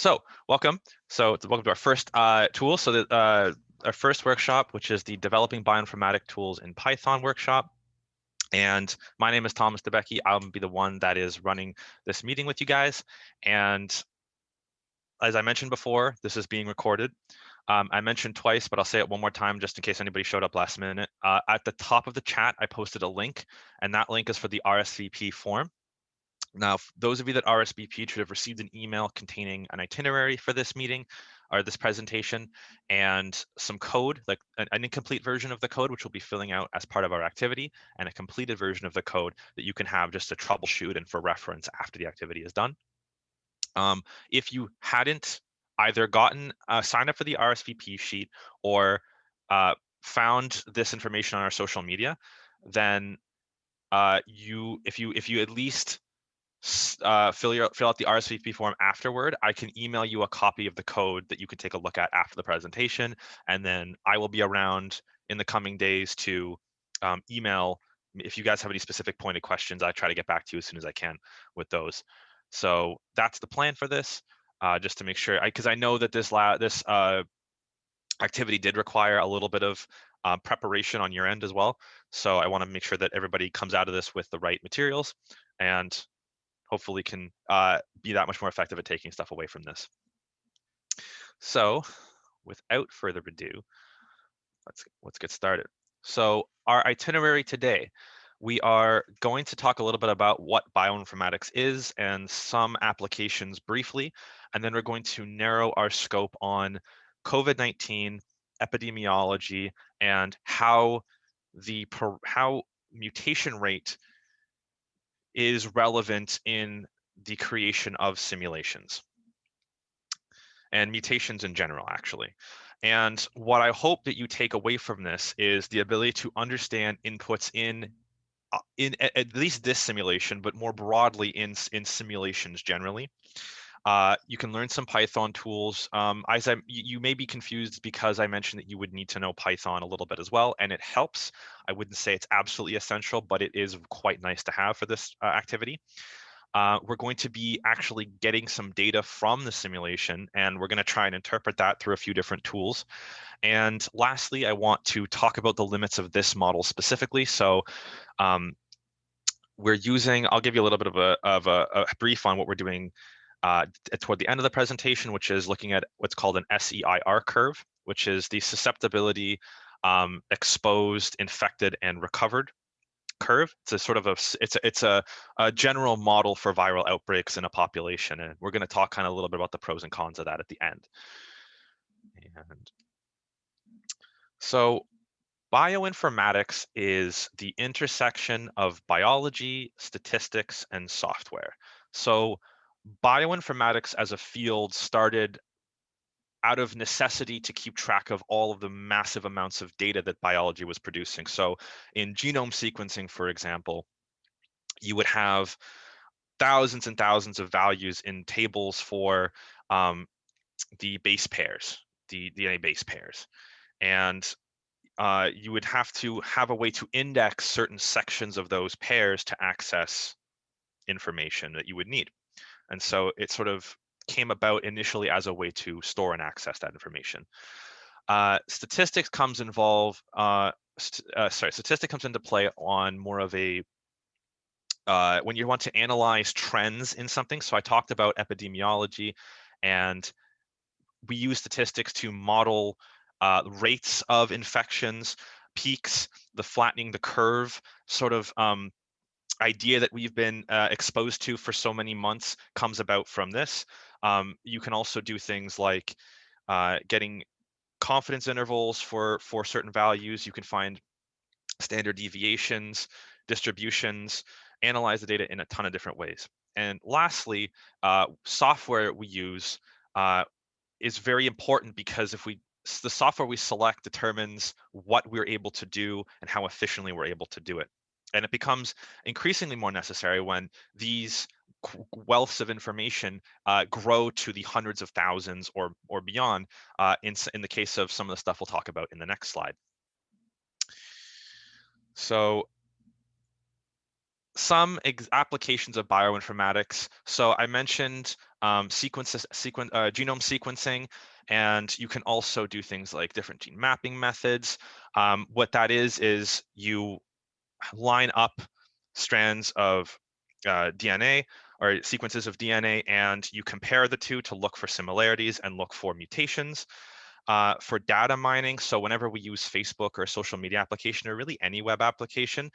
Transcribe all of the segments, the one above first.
Welcome. Welcome to our first tool. Our first workshop, which is the Developing Bioinformatic Tools in Python workshop. And my name is Thomas DeBecke. I'll be the one that is running this meeting with you guys. And as I mentioned before, this is being recorded. I mentioned twice, but I'll say it one more time just in case anybody showed up last minute. At the top of the chat, I posted a link, and that link is for the Rsvp form. Now, those of you that RSVP should have received an email containing an itinerary for this meeting or this presentation and some code, like an incomplete version of the code, which we'll be filling out as part of our activity, and a completed version of the code that you can have just to troubleshoot and for reference after the activity is done. If you hadn't either gotten signed up for the RSVP sheet or found this information on our social media, then if you at least fill out the Rsvp form afterward, I can email you a copy of the code that you can take a look at after the presentation, and then I will be around in the coming days to email if you guys have any specific pointed questions. I try to get back to you as soon as I can with those. So that's the plan for this, just to make sure, because I know that this activity did require a little bit of preparation on your end as well. So I want to make sure that everybody comes out of this with the right materials and hopefully can be that much more effective at taking stuff away from this. So without further ado, let's get started. So our itinerary today, we are going to talk a little bit about what bioinformatics is and some applications briefly, and then we're going to narrow our scope on COVID-19, epidemiology, and how mutation rate is relevant in the creation of simulations and mutations in general, actually. And what I hope that you take away from this is the ability to understand inputs in at least this simulation, but more broadly in simulations generally. You can learn some Python tools. You may be confused because I mentioned that you would need to know Python a little bit as well, and it helps. I wouldn't say it's absolutely essential, but it is quite nice to have for this activity. We're going to be actually getting some data from the simulation, and we're going to try and interpret that through a few different tools. And lastly, I want to talk about the limits of this model specifically. So we're using, I'll give you a little bit of a brief on what we're doing toward the end of the presentation, which is looking at what's called an SEIR curve, which is the susceptibility, exposed, infected, and recovered curve. It's a sort of a general model for viral outbreaks in a population, and we're going to talk kind of a little bit about the pros and cons of that at the end. And so bioinformatics is the intersection of biology, statistics, and software. So bioinformatics as a field started out of necessity to keep track of all of the massive amounts of data that biology was producing. So in genome sequencing, for example, you would have thousands and thousands of values in tables for the base pairs, the DNA base pairs. And you would have to have a way to index certain sections of those pairs to access information that you would need. And so it sort of came about initially as a way to store and access that information. Statistics comes into play on more of a when you want to analyze trends in something. So I talked about epidemiology, and we use statistics to model rates of infections, peaks, the flattening the curve sort of idea that we've been exposed to for so many months comes about from this. You can also do things like getting confidence intervals for certain values. You can find standard deviations, distributions, analyze the data in a ton of different ways. And lastly, software we use is very important because the software we select determines what we're able to do and how efficiently we're able to do it. And it becomes increasingly more necessary when these wealths of information grow to the hundreds of thousands or beyond in the case of some of the stuff we'll talk about in the next slide. So some applications of bioinformatics. So I mentioned genome sequencing, and you can also do things like different gene mapping methods. What that is you line up strands of DNA or sequences of DNA, and you compare the two to look for similarities and look for mutations. For data mining, so whenever we use Facebook or a social media application or really any web application,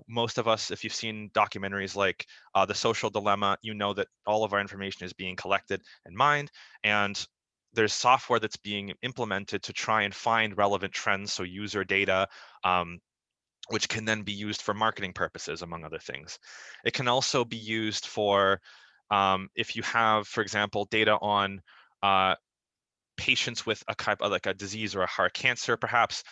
most of us, if you've seen documentaries like The Social Dilemma, you know that all of our information is being collected and mined, and there's software that's being implemented to try and find relevant trends, so user data, which can then be used for marketing purposes, among other things. It can also be used for, if you have, for example, data on patients with a type of like a disease or a heart cancer, perhaps,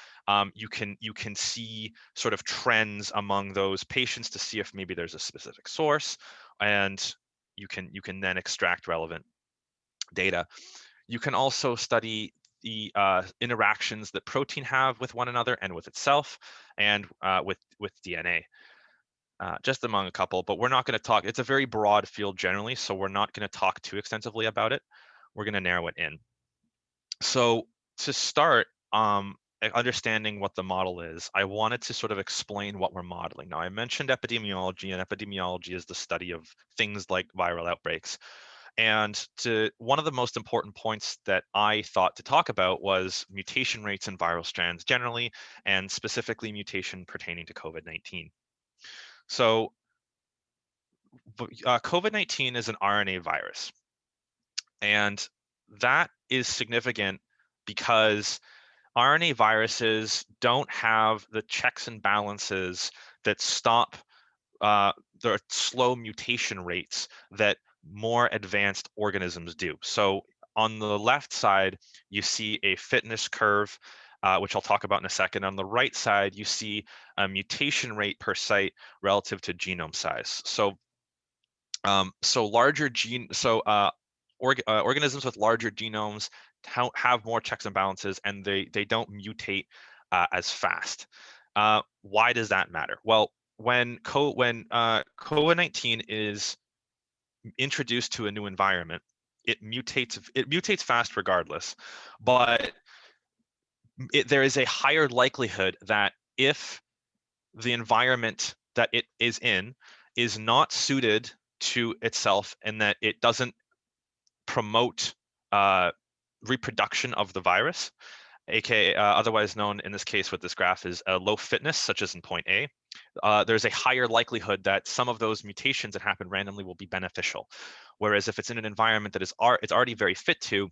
you can see sort of trends among those patients to see if maybe there's a specific source, and you can then extract relevant data. You can also study the interactions that protein have with one another and with itself, and with DNA. Just among a couple, but we're not going to talk. It's a very broad field generally, so we're not going to talk too extensively about it. We're going to narrow it in. So to start understanding what the model is, I wanted to sort of explain what we're modeling. Now, I mentioned epidemiology, and epidemiology is the study of things like viral outbreaks. And one of the most important points that I thought to talk about was mutation rates in viral strands generally, and specifically mutation pertaining to COVID-19. So COVID-19 is an RNA virus. And that is significant because RNA viruses don't have the checks and balances that stop the slow mutation rates that more advanced organisms do. So on the left side, you see a fitness curve, which I'll talk about in a second. On the right side, you see a mutation rate per site relative to genome size. So organisms with larger genomes have more checks and balances, and they don't mutate as fast. Why does that matter? Well, when COVID-19 is introduced to a new environment, it mutates fast regardless, but there is a higher likelihood that if the environment that it is in is not suited to itself, and that it doesn't promote reproduction of the virus, aka otherwise known in this case with this graph as a low fitness, such as in point A, there's a higher likelihood that some of those mutations that happen randomly will be beneficial. Whereas if it's in an environment that it's already very fit to,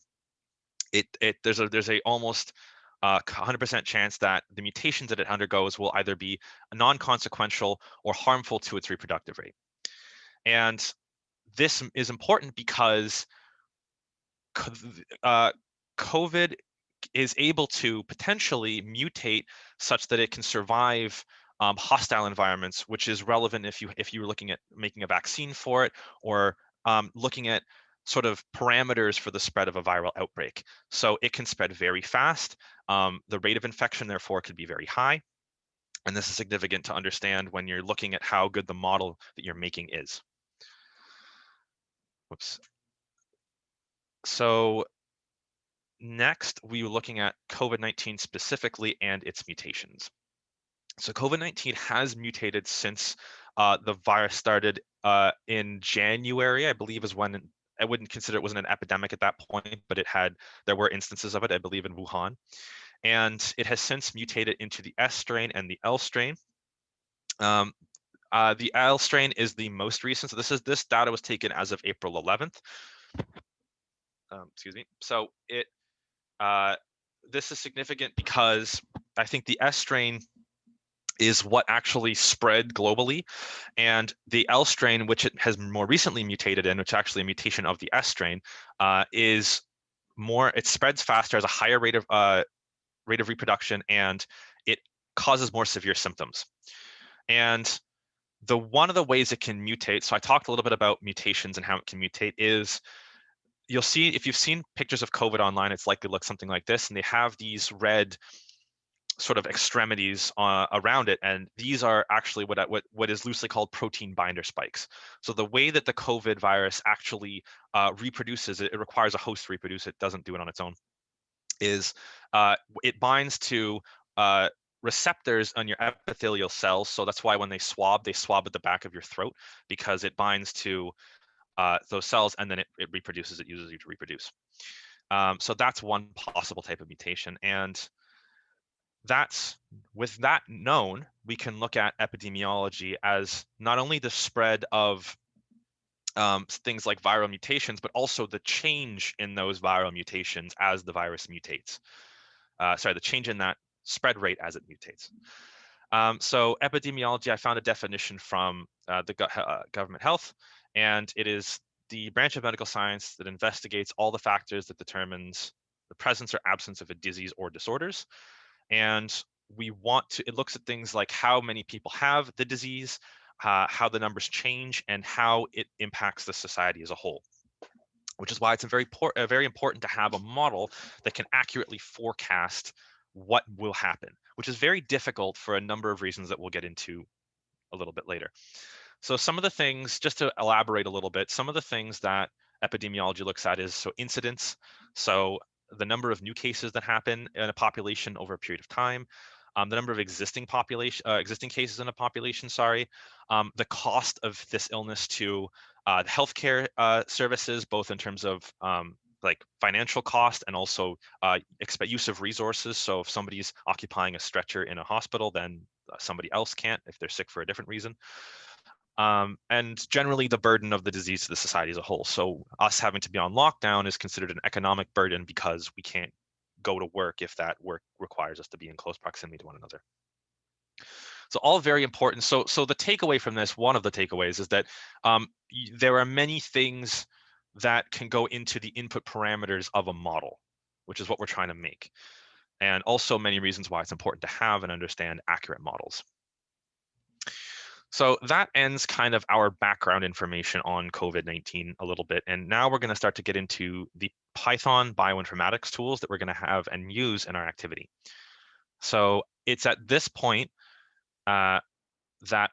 there's a almost 100% chance that the mutations that it undergoes will either be non-consequential or harmful to its reproductive rate. And this is important because COVID is able to potentially mutate such that it can survive hostile environments, which is relevant if you were looking at making a vaccine for it, or looking at sort of parameters for the spread of a viral outbreak. So it can spread very fast. The rate of infection, therefore, could be very high. And this is significant to understand when you're looking at how good the model that you're making is. Whoops. So next, we were looking at COVID-19 specifically and its mutations. So COVID-19 has mutated since the virus started in January, I believe, is when I wouldn't consider it wasn't an epidemic at that point, but there were instances of it, I believe, in Wuhan. And it has since mutated into the S strain and the L strain. The L strain is the most recent. So this data was taken as of April 11th. Excuse me. So this is significant because I think the S strain is what actually spread globally, and the L strain, which it has more recently mutated in, which is actually a mutation of the S strain, is more. It spreads faster, has a higher rate of reproduction, and it causes more severe symptoms. And one of the ways it can mutate. So I talked a little bit about mutations and how it can mutate. Is you'll see if you've seen pictures of COVID online, it's likely to look something like this, and they have these red sort of extremities around it, and these are actually what is loosely called protein binder spikes. So the way that the COVID virus actually reproduces, it requires a host to reproduce. It doesn't do it on its own. Is it binds to receptors on your epithelial cells. So that's why when they swab at the back of your throat, because it binds to those cells, and then it reproduces. It uses you to reproduce. So that's one possible type of mutation, and with that known, we can look at epidemiology as not only the spread of things like viral mutations, but also the change in those viral mutations as the virus mutates. The change in that spread rate as it mutates. So epidemiology, I found a definition from the government health, and it is the branch of medical science that investigates all the factors that determines the presence or absence of a disease or disorders. And it looks at things like how many people have the disease, how the numbers change, and how it impacts the society as a whole. Which is why it's very important to have a model that can accurately forecast what will happen, which is very difficult for a number of reasons that we'll get into a little bit later. So some of the things, just to elaborate a little bit, some of the things that epidemiology looks at is incidence. So the number of new cases that happen in a population over a period of time, the number of existing cases in a population, the cost of this illness to healthcare services, both in terms of like financial cost and also use of resources. So if somebody's occupying a stretcher in a hospital, then somebody else can't if they're sick for a different reason. And generally the burden of the disease to the society as a whole. So us having to be on lockdown is considered an economic burden because we can't go to work if that work requires us to be in close proximity to one another. So all very important. So the takeaway from this, one of the takeaways, is that there are many things that can go into the input parameters of a model, which is what we're trying to make. And also many reasons why it's important to have and understand accurate models. So that ends kind of our background information on COVID-19 a little bit. And now we're going to start to get into the Python bioinformatics tools that we're going to have and use in our activity. So it's at this point that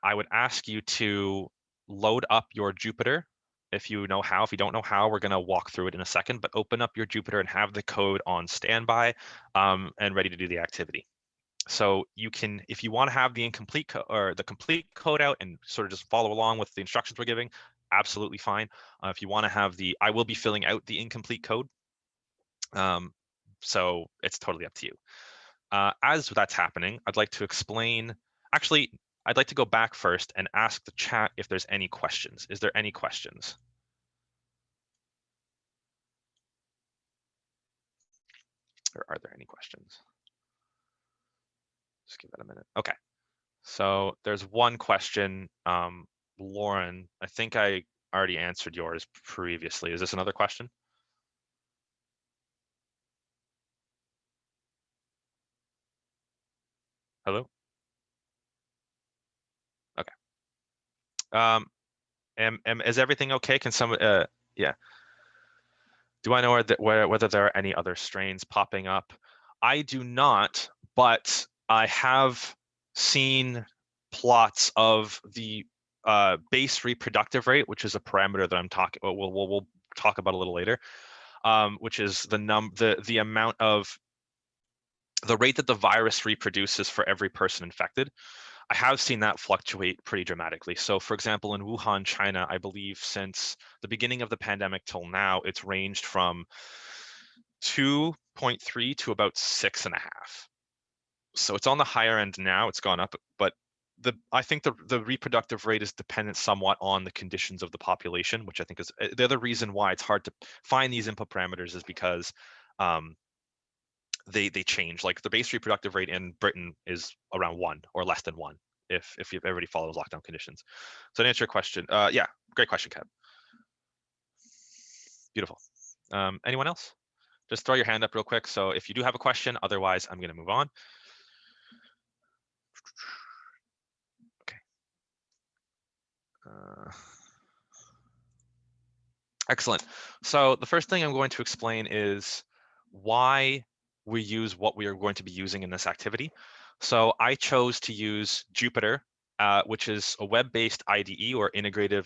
I would ask you to load up your Jupyter if you know how. If you don't know how, we're going to walk through it in a second, but open up your Jupyter and have the code on standby and ready to do the activity. So you can, if you want to have the incomplete or the complete code out and sort of just follow along with the instructions we're giving, absolutely fine. If you want to have I will be filling out the incomplete code. So it's totally up to you. As that's happening, I'd like to explain, actually, I'd like to go back first and ask the chat if there's any questions. Is there any questions? Or are there any questions? Just give that a minute. Okay. So there's one question, Lauren, I think I already answered yours previously. Is this another question? Hello? Okay. Is everything okay? Can someone, yeah. Do I know whether there are any other strains popping up? I do not, but I have seen plots of the base reproductive rate, which is a parameter that I'm talking. We'll talk about a little later, which is the amount of the rate that the virus reproduces for every person infected. I have seen that fluctuate pretty dramatically. So for example, in Wuhan, China, I believe since the beginning of the pandemic till now, it's ranged from 2.3 to about 6.5. So it's on the higher end now, it's gone up, but I think the reproductive rate is dependent somewhat on the conditions of the population, which I think is the other reason why it's hard to find these input parameters is because they change. Like the base reproductive rate in Britain is around 1 or less than 1 if everybody follows lockdown conditions. So to answer your question, yeah, great question, Kev. Beautiful. Anyone else? Just throw your hand up real quick. So if you do have a question, otherwise I'm going to move on. Okay. Excellent. So the first thing I'm going to explain is why we use what we are going to be using in this activity. So I chose to use Jupyter, which is a web-based IDE or integrated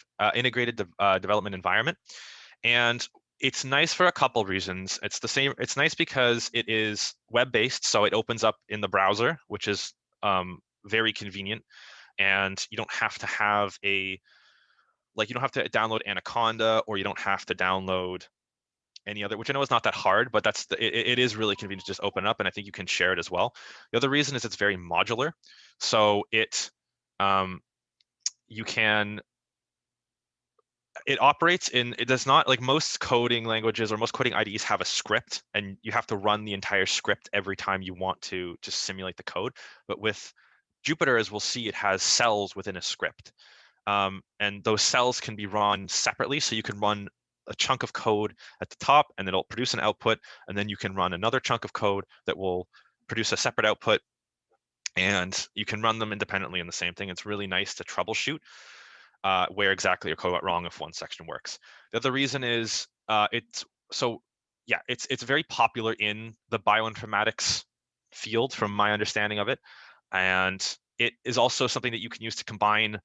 development environment. And it's nice for a couple reasons. It's nice because it is web-based, so it opens up in the browser, which is very convenient. And you don't have to have you don't have to download Anaconda, or you don't have to download any other, which I know is not that hard, but it is really convenient to just open up, and I think you can share it as well. The other reason is it's very modular. So it operates in, it does not, like most coding languages or most coding IDEs have a script, and you have to run the entire script every time you want to just simulate the code. But with Jupyter, as we'll see, it has cells within a script. And those cells can be run separately. So you can run a chunk of code at the top, and it'll produce an output. And then you can run another chunk of code that will produce a separate output. And you can run them independently in the same thing. It's really nice to troubleshoot where exactly your code went wrong if one section works. The other reason is it's very popular in the bioinformatics field, from my understanding of it. And it is also something that you can use to combine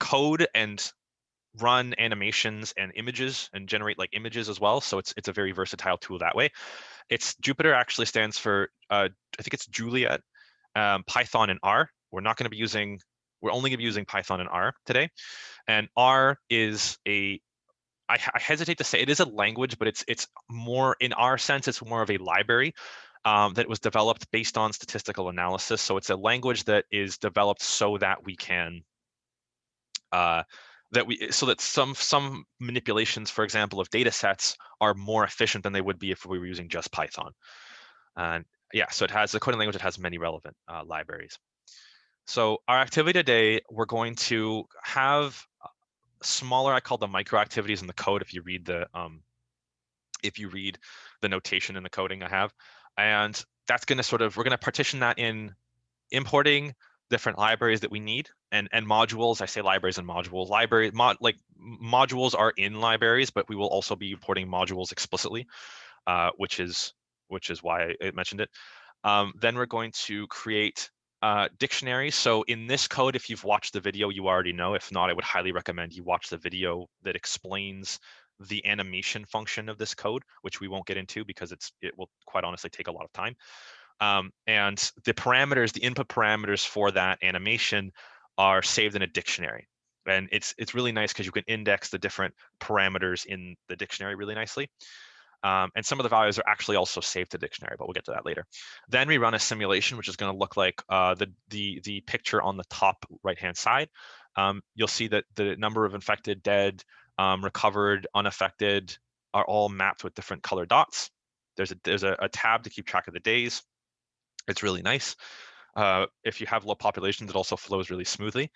code and run animations and images and generate like images as well. So it's a very versatile tool that way. Jupyter actually stands for I think it's Juliet, Python, and R. We're only going to be using Python and R today. And R is I hesitate to say it is a language, but it's more, in our sense, it's more of a library that was developed based on statistical analysis. So it's a language that is developed so that we can so that some manipulations, for example, of data sets are more efficient than they would be if we were using just Python. And yeah, so it has the coding language that has many relevant libraries. So our activity today, we're going to have smaller, I call them micro activities in the code if you read the notation in the coding I have. And that's going to we're going to partition that in importing different libraries that we need, and modules. I say libraries and modules. Modules are in libraries, but we will also be importing modules explicitly, which is why I mentioned it. Then we're going to create dictionaries. So in this code, if you've watched the video, you already know. If not, I would highly recommend you watch the video that explains the animation function of this code, which we won't get into because it will quite honestly take a lot of time. And the input parameters for that animation are saved in a dictionary. And it's really nice because you can index the different parameters in the dictionary really nicely. And some of the values are actually also saved to dictionary, but we'll get to that later. Then we run a simulation, which is going to look like the picture on the top right-hand side. You'll see that the number of infected, dead, recovered, unaffected are all mapped with different color dots. There's a tab to keep track of the days. It's really nice. If you have low populations, it also flows really smoothly.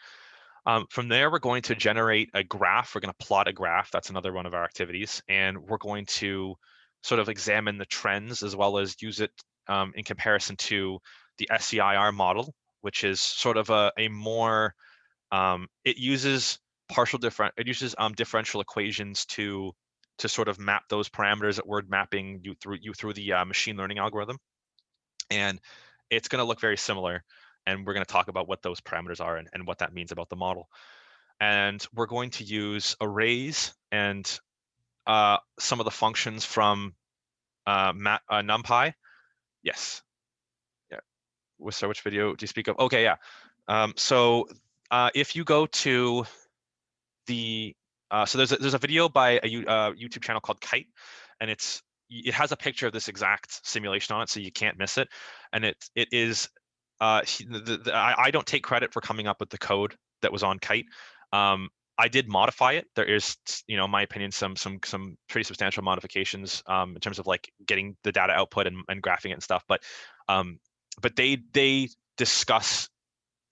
From there, we're going to generate a graph. We're going to plot a graph. That's another one of our activities. And we're going to sort of examine the trends as well as use it in comparison to the SCIR model, which is sort of a more, it uses differential equations to sort of map those parameters that we're mapping through the machine learning algorithm. And it's going to look very similar. And we're going to talk about what those parameters are and what that means about the model. And we're going to use arrays and some of the functions from Numpy. Yes. Yeah. So which video do you speak of? Okay, yeah. So if you go to the, so there's a video by a YouTube channel called Kite, and it has a picture of this exact simulation on it, so you can't miss it. And it is, I don't take credit for coming up with the code that was on Kite. I did modify it. There is, in my opinion, some pretty substantial modifications in terms of like getting the data output and graphing it and stuff. But they discuss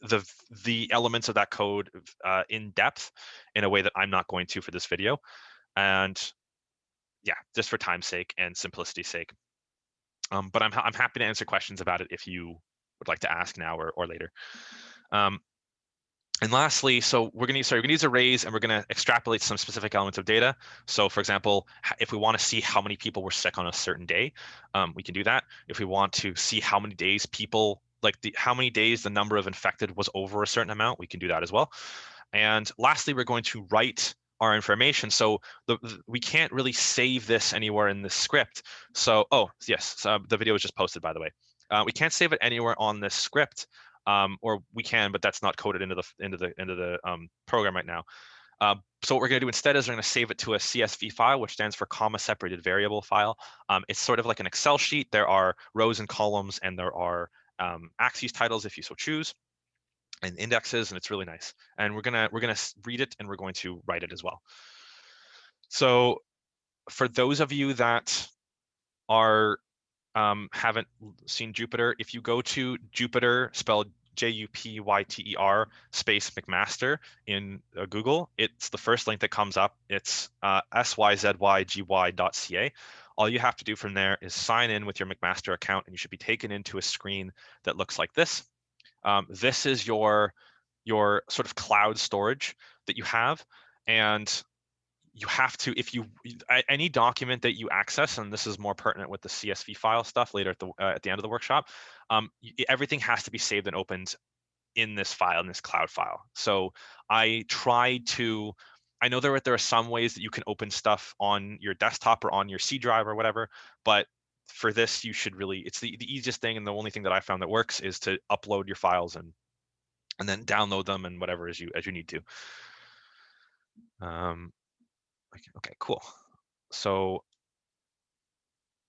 the elements of that code in depth in a way that I'm not going to for this video. And yeah, just for time's sake and simplicity's sake. But I'm happy to answer questions about it if you would like to ask now or later. And lastly, so we're going to use arrays and we're going to extrapolate some specific elements of data. So for example, if we want to see how many people were sick on a certain day, we can do that. If we want to see how many days people, like how many days the number of infected was over a certain amount, we can do that as well. And lastly, we're going to write our information. So we can't really save this anywhere in the script. So, oh, yes, so the video was just posted, by the way. We can't save it anywhere on this script. Or we can, but that's not coded into the program right now. So what we're going to do instead is we're going to save it to a CSV file, which stands for comma separated variable file. It's sort of like an Excel sheet. There are rows and columns, and there are axes titles if you so choose, and indexes, and it's really nice. And we're gonna read it and we're going to write it as well. So for those of you that are haven't seen Jupyter, if you go to Jupyter, spelled Jupyter space McMaster in Google, it's the first link that comes up. It's syzygy.ca. All you have to do from there is sign in with your McMaster account, and you should be taken into a screen that looks like this. This is your sort of cloud storage that you have, and you have to, if you any document that you access, and this is more pertinent with the CSV file stuff later at the end of the workshop, everything has to be saved and opened in this file, in this cloud file. So I know there are some ways that you can open stuff on your desktop or on your C drive or whatever, but for this you should really, it's the easiest thing, and the only thing that I found that works is to upload your files and then download them and whatever as you need to. Okay, cool. So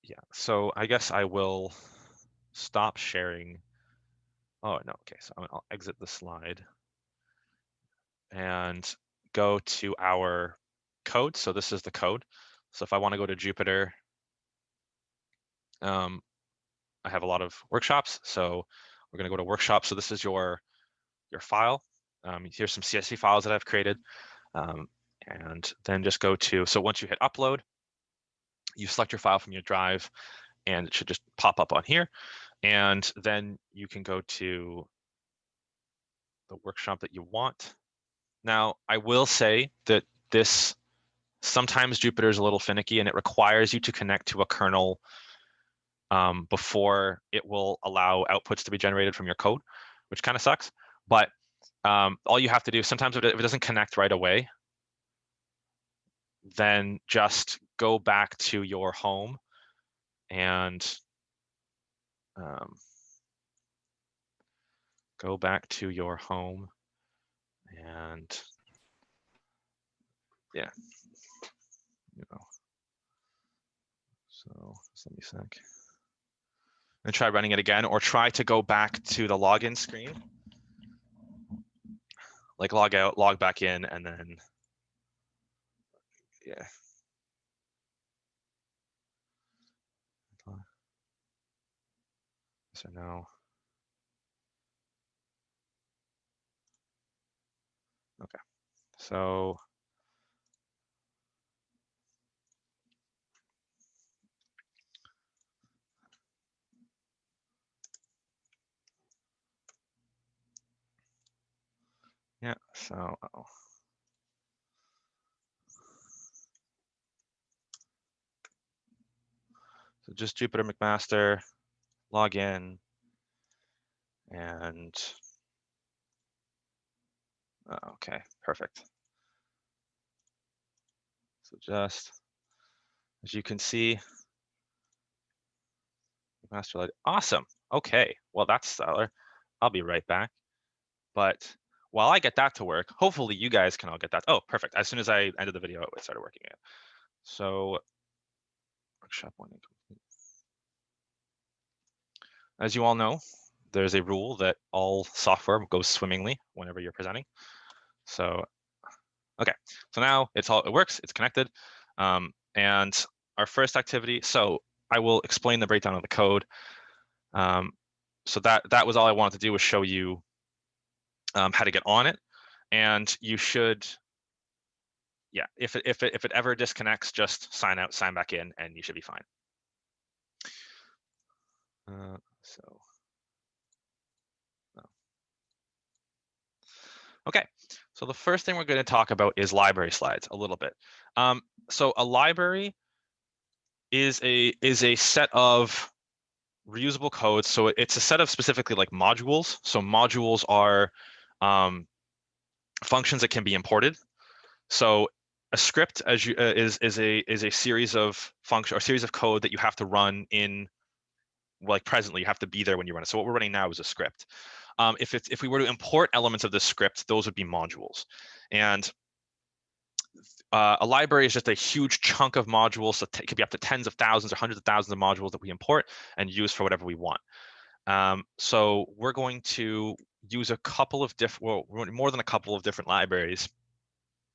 yeah, so I guess I will stop sharing. Oh no, okay, so I'll exit the slide and go to our code. So this is the code. So if I want to go to Jupyter, I have a lot of workshops. So we're going to go to workshop. So this is your file. Here's some CSV files that I've created. And then just go to, so once you hit upload, you select your file from your drive, and it should just pop up on here. And then you can go to the workshop that you want. Now, I will say that this, sometimes Jupyter is a little finicky, and it requires you to connect to a kernel before it will allow outputs to be generated from your code, which kind of sucks. But all you have to do, sometimes if it doesn't connect right away, then just go back to your home and go back to your home and yeah, so just let me think. And try running it again, or try to go back to the login screen, like log out, log back in, and then yeah. So no. Okay. So yeah. So so just Jupyter McMaster, log in, and okay, perfect. So just as you can see, McMaster log. Awesome. Okay. Well, that's stellar. I'll be right back. But while I get that to work, hopefully you guys can all get that. Oh, perfect. As soon as I ended the video, it started working again. So workshop 1 incomplete. As you all know, there's a rule that all software goes swimmingly whenever you're presenting. So, okay, so now it works, it's connected. And our first activity, so I will explain the breakdown of the code. So that was all I wanted to do, was show you how to get on it. And you should, yeah, if it ever disconnects, just sign out, sign back in, and you should be fine. So, oh. Okay, so the first thing we're going to talk about is library slides a little bit. So a library is a set of reusable codes. So it's a set of specifically like modules. So modules are functions that can be imported. So a script is a series of function or series of code that you have to run in, like presently you have to be there when you run it. So what we're running now is a script. If we were to import elements of this script, those would be modules. And a library is just a huge chunk of modules. So it could be up to tens of thousands or hundreds of thousands of modules that we import and use for whatever we want. So we're going to use a couple of different, well, more than a couple of different libraries.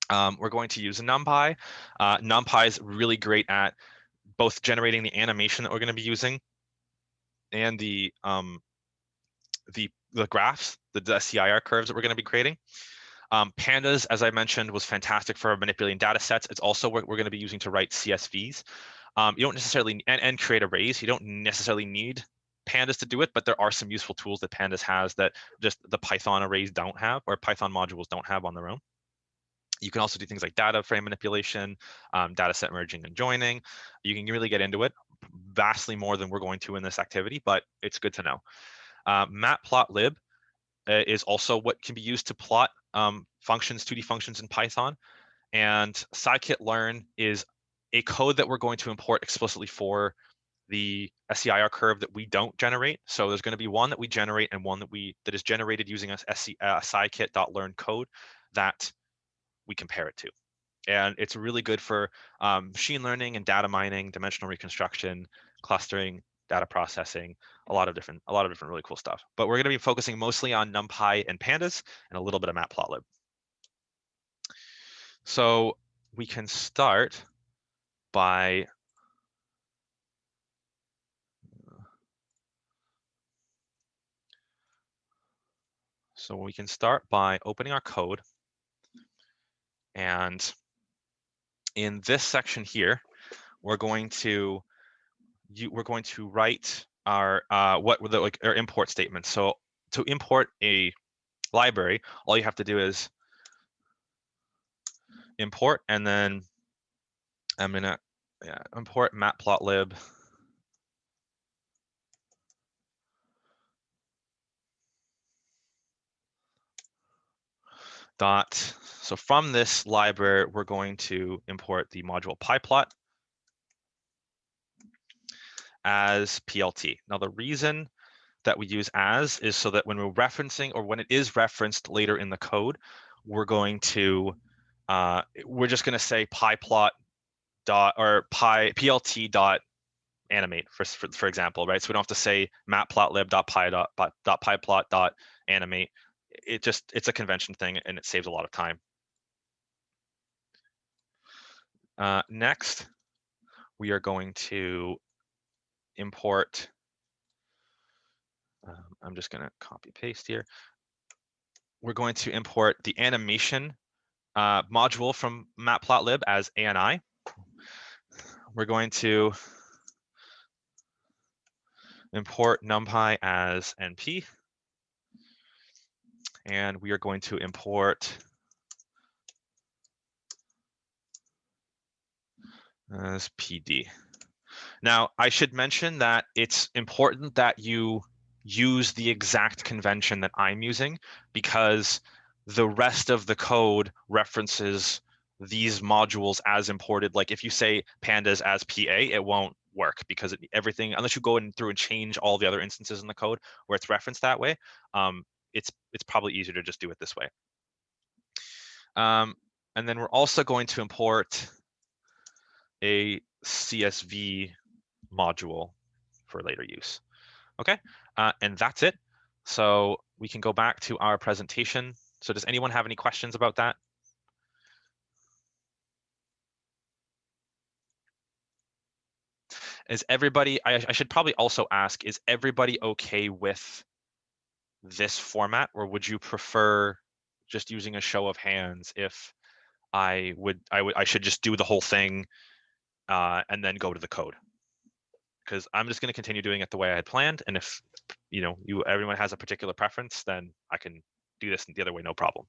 We're going to use NumPy. NumPy is really great at both generating the animation that we're going to be using and the graphs, the CIR curves that we're going to be creating. Pandas, as I mentioned, was fantastic for manipulating data sets. It's also what we're going to be using to write CSVs. You don't necessarily, and create arrays. You don't necessarily need pandas to do it, but there are some useful tools that pandas has that just the Python arrays don't have, or Python modules don't have on their own. You can also do things like data frame manipulation, data set merging and joining. You can really get into it, vastly more than we're going to in this activity, but it's good to know. Matplotlib is also what can be used to plot functions, 2D functions in Python. And scikit-learn is a code that we're going to import explicitly for the SCIR curve that we don't generate. So there's going to be one that we generate and one that is generated using a scikit.learn code that we compare it to. And it's really good for machine learning and data mining, dimensional reconstruction, clustering, data processing, a lot of different really cool stuff. But we're going to be focusing mostly on NumPy and pandas and a little bit of matplotlib. So we can start by opening our code, and in this section here, we're going to write our our import statement. So to import a library, all you have to do is import, and then I'm gonna import matplotlib dot. So from this library, we're going to import the module pyplot as PLT. Now the reason that we use as is so that when we're referencing, or when it is referenced later in the code, we're going to we're just going to say pyplot dot or plt dot animate for example, right? So we don't have to say matplotlib.pyplot dot animate. It's a convention thing and it saves a lot of time. Next, we are going to import. I'm just going to copy paste here. We're going to import the animation module from matplotlib as ANI. We're going to import NumPy as NP. And we are going to import as PD. Now, I should mention that it's important that you use the exact convention that I'm using, because the rest of the code references these modules as imported. Like if you say pandas as PA, it won't work, because everything, unless you go in through and change all the other instances in the code where it's referenced that way, it's probably easier to just do it this way. And then we're also going to import a CSV module for later use. Okay, and that's it. So we can go back to our presentation. So does anyone have any questions about that? Is everybody, I should probably also ask, is everybody okay with this format, or would you prefer just using a show of hands if I should just do the whole thing and then go to the code? Because I'm just going to continue doing it the way I had planned, and if everyone has a particular preference, then I can do this the other way, no problem.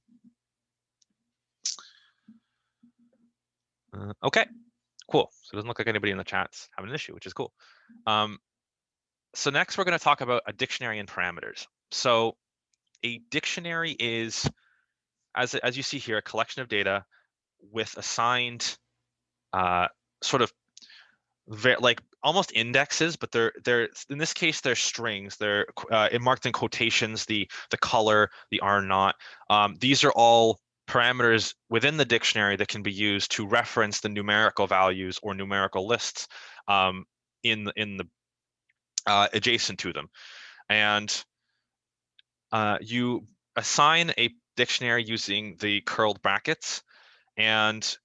Okay, cool. So it doesn't look like anybody in the chat's having an issue, which is cool. So next we're going to talk about a dictionary and parameters. So a dictionary is, as you see here, a collection of data with assigned sort of like almost indexes, but they're in this case they're strings. They're marked in quotations. The color, the are not. These are all parameters within the dictionary that can be used to reference the numerical values or numerical lists in the adjacent to them. And you assign a dictionary using the curled brackets, and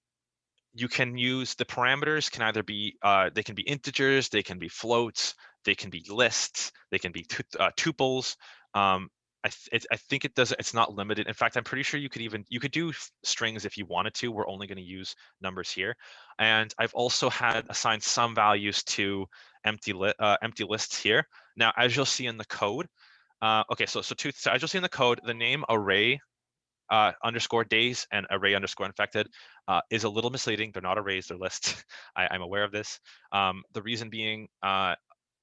you can use the parameters can either be they can be integers, they can be floats, they can be lists, they can be tuples. I think it's not limited. In fact, I'm pretty sure you could do strings if you wanted to. We're only going to use numbers here. And I've also had assigned some values to empty lists here. Now, as you'll see in the code, okay, so as you'll see in the code, the name array underscore days and array underscore infected is a little misleading. They're not arrays, they're lists. I'm aware of this. The reason being,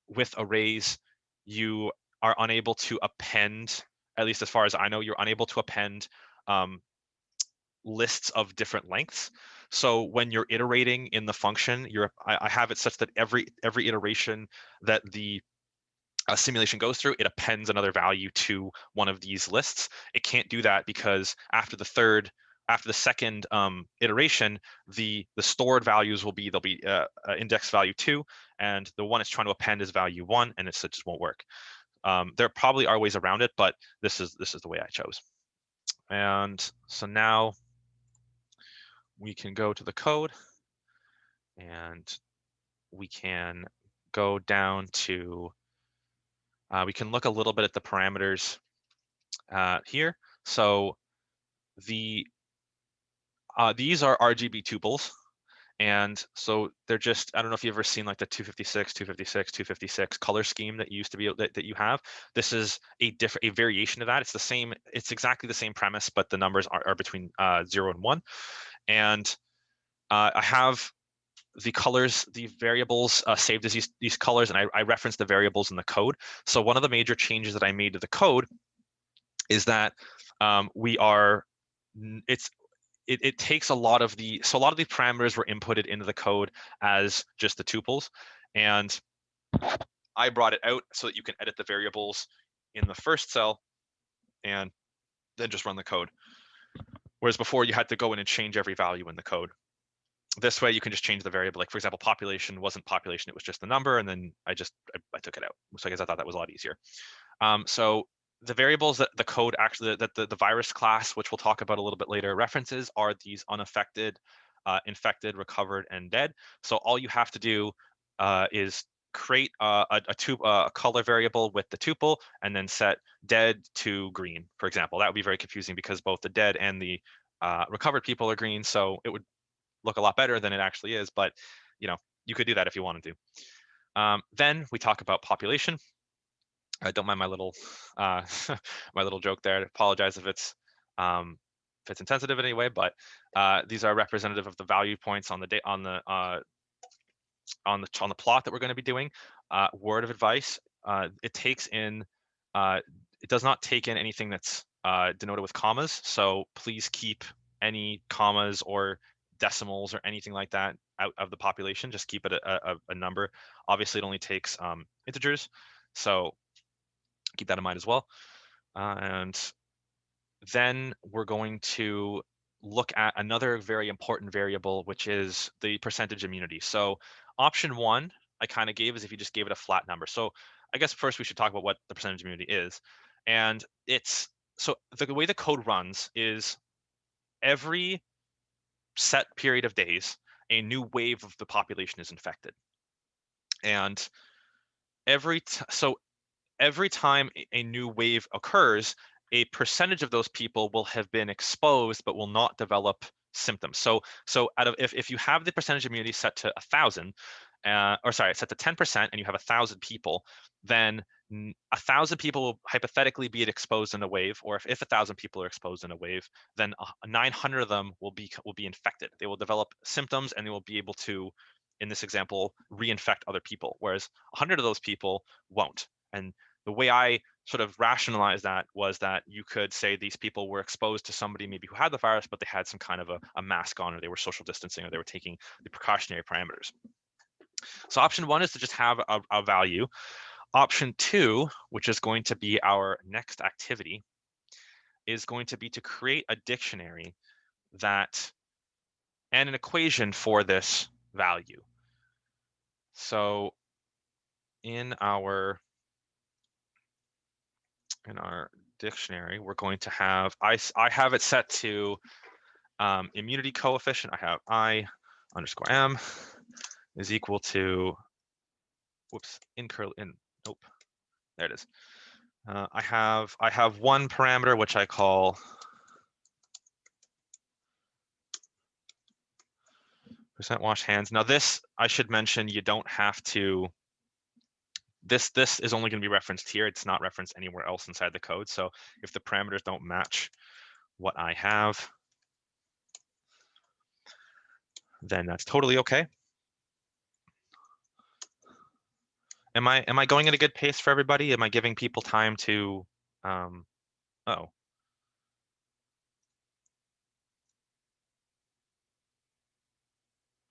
with arrays, you are unable to append, at least as far as I know, you're unable to append lists of different lengths. So when you're iterating in the function, I have it such that every iteration that the simulation goes through, it appends another value to one of these lists. It can't do that because after the second iteration, the stored values they'll be index value 2, and the one it's trying to append is value 1, and it just won't work. There probably are ways around it, but this is the way I chose. And so now we can go to the code, and we can go down to we can look a little bit at the parameters here. So these are RGB tuples. And so they're just, I don't know if you've ever seen like the 256, 256, 256 color scheme that used to be that you have. This is a variation of that. It's exactly the same premise, but the numbers are between 0 and 1. And I have the colors, the variables saved as these colors, and I reference the variables in the code. So one of the major changes that I made to the code is that it takes a lot of these parameters were inputted into the code as just the tuples, and I brought it out so that you can edit the variables in the first cell and then just run the code. Whereas before you had to go in and change every value in the code. This way you can just change the variable. Like for example, population wasn't population, it was just the number, and then I took it out. So I guess I thought that was a lot easier. So the variables that the code actually, that the virus class, which we'll talk about a little bit later, references are these unaffected, infected, recovered, and dead. So all you have to do is create a color variable with the tuple and then set dead to green, for example. That would be very confusing because both the dead and the recovered people are green. So it would look a lot better than it actually is, but you could do that if you wanted to. Then we talk about population. I don't mind my little my little joke there. I apologize if it's insensitive in any way, but these are representative of the value points on the plot that we're going to be doing. Word of advice: it does not take in anything that's denoted with commas. So please keep any commas or decimals or anything like that out of the population. Just keep it a number. Obviously, it only takes integers, so keep that in mind as well. And then we're going to look at another very important variable, which is the percentage immunity. So option 1 I kind of gave is if you just gave it a flat number. So I guess first we should talk about what the percentage immunity is. And so the way the code runs is every set period of days, a new wave of the population is infected. And every time a new wave occurs, a percentage of those people will have been exposed but will not develop symptoms. So if you have the percentage immunity set to 1,000, set to 10%, and you have 1,000 people, then 1,000 people will hypothetically be exposed in a wave, or if 1,000 people are exposed in a wave, then 900 of them will be infected. They will develop symptoms and they will be able to, in this example, reinfect other people, whereas 100 of those people won't. And the way I sort of rationalized that was that you could say these people were exposed to somebody maybe who had the virus, but they had some kind of a mask on, or they were social distancing, or they were taking the precautionary parameters. So option 1 is to just have a value. Option 2, which is going to be our next activity, is going to be to create a dictionary that and an equation for this value. So in our dictionary, we're going to have, I have it set to immunity coefficient. I have I underscore m is equal to, whoops, nope, there it is. I have one parameter which I call percent wash hands. Now this, I should mention, you don't have to, this is only going to be referenced here. It's not referenced anywhere else inside the code. So if the parameters don't match what I have, then that's totally okay. Am I going at a good pace for everybody? Am I giving people time to, oh.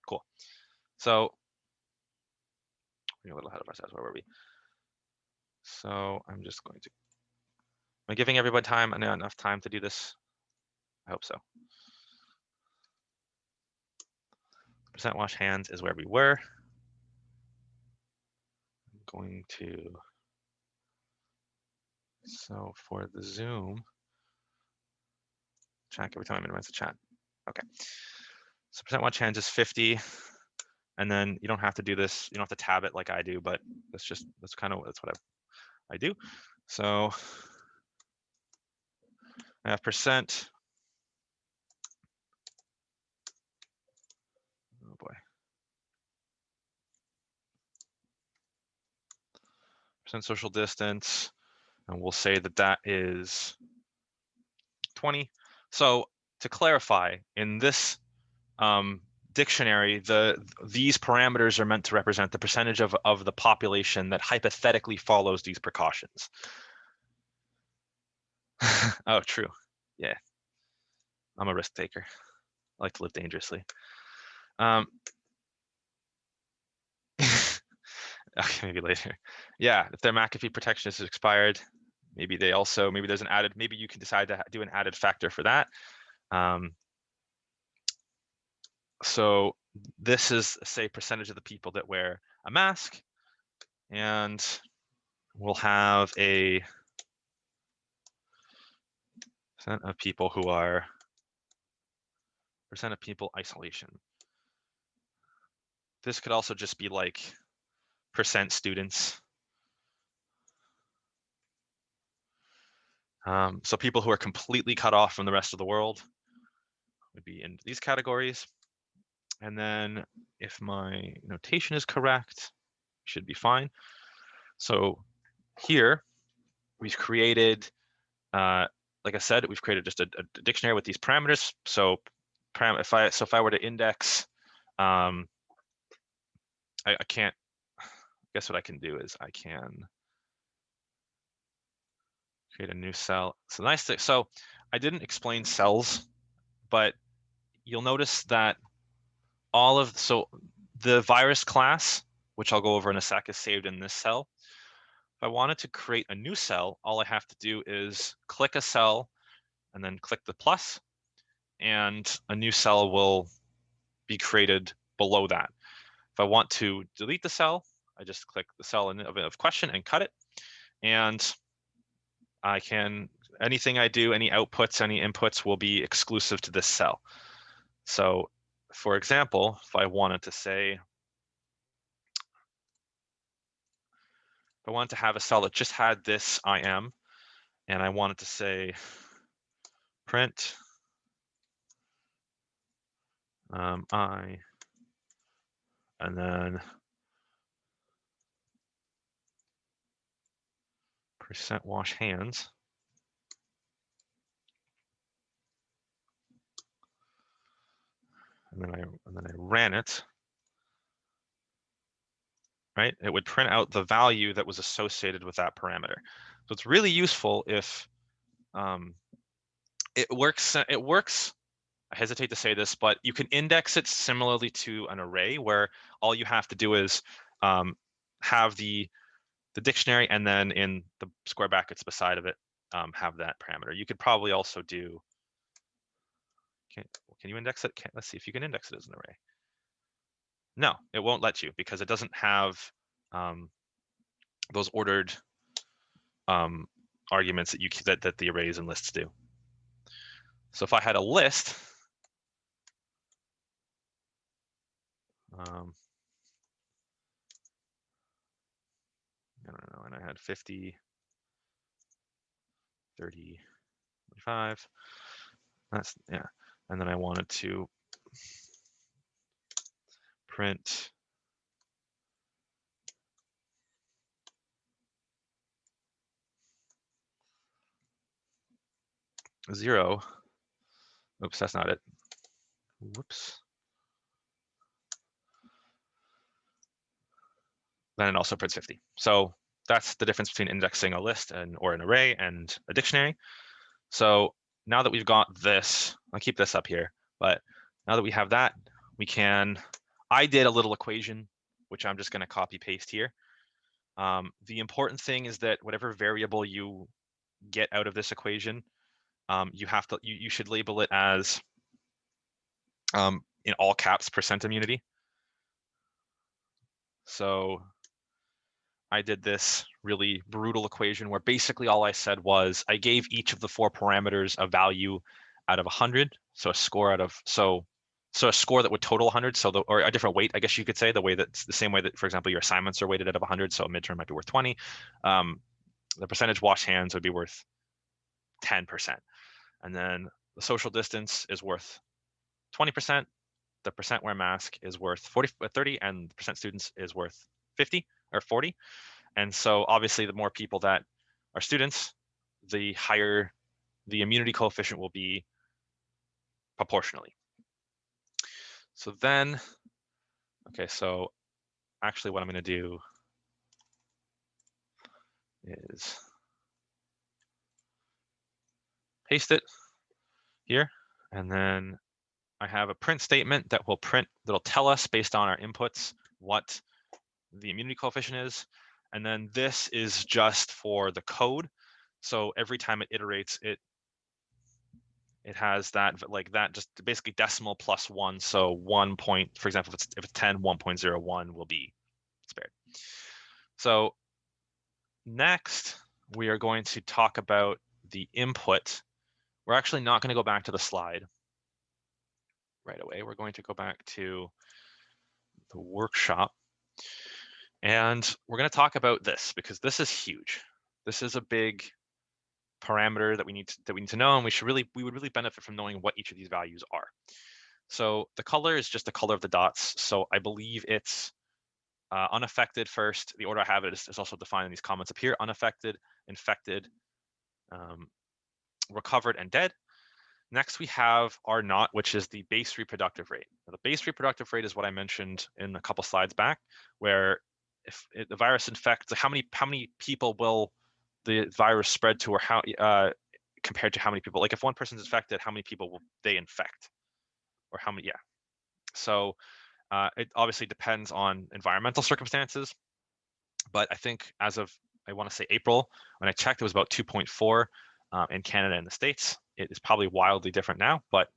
Cool. So we're a little ahead of ourselves. Where were we? So I'm just going to, am I giving everybody time, enough time to do this? I hope so. Percent wash hands is where we were. I'm going to, so for the Zoom, check every time I minimize the chat. Okay. So percent wash hands is 50. And then you don't have to do this. You don't have to tab it like I do, but that's what I do. So I have percent. Oh boy. Percent social distance, and we'll say that that is 20. So to clarify, in this dictionary, these parameters are meant to represent the percentage of the population that hypothetically follows these precautions. Oh, true. Yeah. I'm a risk taker. I like to live dangerously. Okay, maybe later. Yeah, if their McAfee protection is expired, maybe there's an added, maybe you can decide to do an added factor for that. So this is, say, percentage of the people that wear a mask, and we'll have a percent of people who are percent of people isolation. This could also just be like percent students. So people who are completely cut off from the rest of the world would be in these categories. And then if my notation is correct, should be fine. So here we've created, like I said, we've created just a dictionary with these parameters. So if I were to index, I can't, I guess what I can do is I can create a new cell. So nice thing. So I didn't explain cells, but you'll notice that so the virus class, which I'll go over in a sec, is saved in this cell. If I wanted to create a new cell, all I have to do is click a cell and then click the plus, and a new cell will be created below that. If I want to delete the cell, I just click the cell of question and cut it. And I can, anything I do, any outputs, any inputs will be exclusive to this cell. So for example, if I wanted to say, if I wanted to have a cell that just had this IM, and I wanted to say print I, and then percent wash hands. And then I ran it, right? It would print out the value that was associated with that parameter. So it's really useful if it works. I hesitate to say this, but you can index it similarly to an array, where all you have to do is have the dictionary, and then in the square brackets beside of it, have that parameter. You could probably also do. Can you index it? Let's see if you can index it as an array. No, it won't let you because it doesn't have those ordered arguments that the arrays and lists do. So if I had a list, I don't know, and I had 50, 30, 25. That's, yeah. And then I wanted to print zero. Oops, that's not it. Whoops. Then it also prints 50. So that's the difference between indexing a list or an array and a dictionary. So now that we've got this, I'll keep this up here, but now that we have that, we can, I did a little equation, which I'm just going to copy paste here. The important thing is that whatever variable you get out of this equation, you should label it as in all caps % immunity. So I did this really brutal equation where basically all I said was I gave each of the 4 parameters a value out of 100, so a score out of so a score that would total 100, or a different weight, I guess you could say, the same way that, for example, your assignments are weighted out of 100, so a midterm might be worth 20. The percentage wash hands would be worth 10%, and then the social distance is worth 20%. The percent wear mask is worth 30, and the percent students is worth 50 or 40. And so obviously the more people that are students, the higher the immunity coefficient will be proportionally. So then, okay, so actually what I'm going to do is paste it here, and then I have a print statement that that'll tell us based on our inputs what the immunity coefficient is. And then this is just for the code. So every time it iterates, it has that, like that, just basically decimal plus 1. So 1 point, for example, if it's 10, 1.01 will be spared. So next, we are going to talk about the input. We're actually not going to go back to the slide right away. We're going to go back to the workshop. And we're going to talk about this because this is huge. This is a big parameter that we need to know, and we would really benefit from knowing what each of these values are. So the color is just the color of the dots. So I believe it's unaffected first. The order I have it is also defined in these comments up here: unaffected, infected, recovered, and dead. Next, we have R naught, which is the base reproductive rate. Now, the base reproductive rate is what I mentioned in a couple slides back, where if the virus infects, how many people will the virus spread to, or how compared to how many people? Like if one person's infected, how many people will they infect, or how many? Yeah. So it obviously depends on environmental circumstances, but I think as of, I want to say April, when I checked, it was about 2.4 in Canada and the States. It is probably wildly different now, but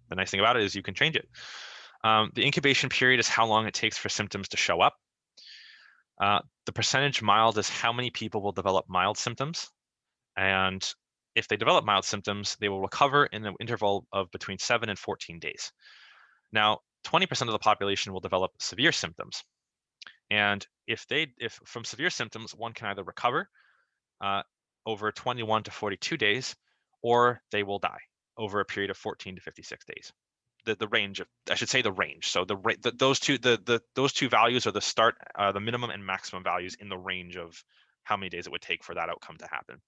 the nice thing about it is you can change it. The incubation period is how long it takes for symptoms to show up. The percentage mild is how many people will develop mild symptoms. And if they develop mild symptoms, they will recover in an interval of between 7 and 14 days. Now, 20% of the population will develop severe symptoms. And if from severe symptoms, one can either recover over 21 to 42 days, or they will die over a period of 14 to 56 days. The range of, I should say the range. So those two values are the minimum and maximum values in the range of how many days it would take for that outcome to happen.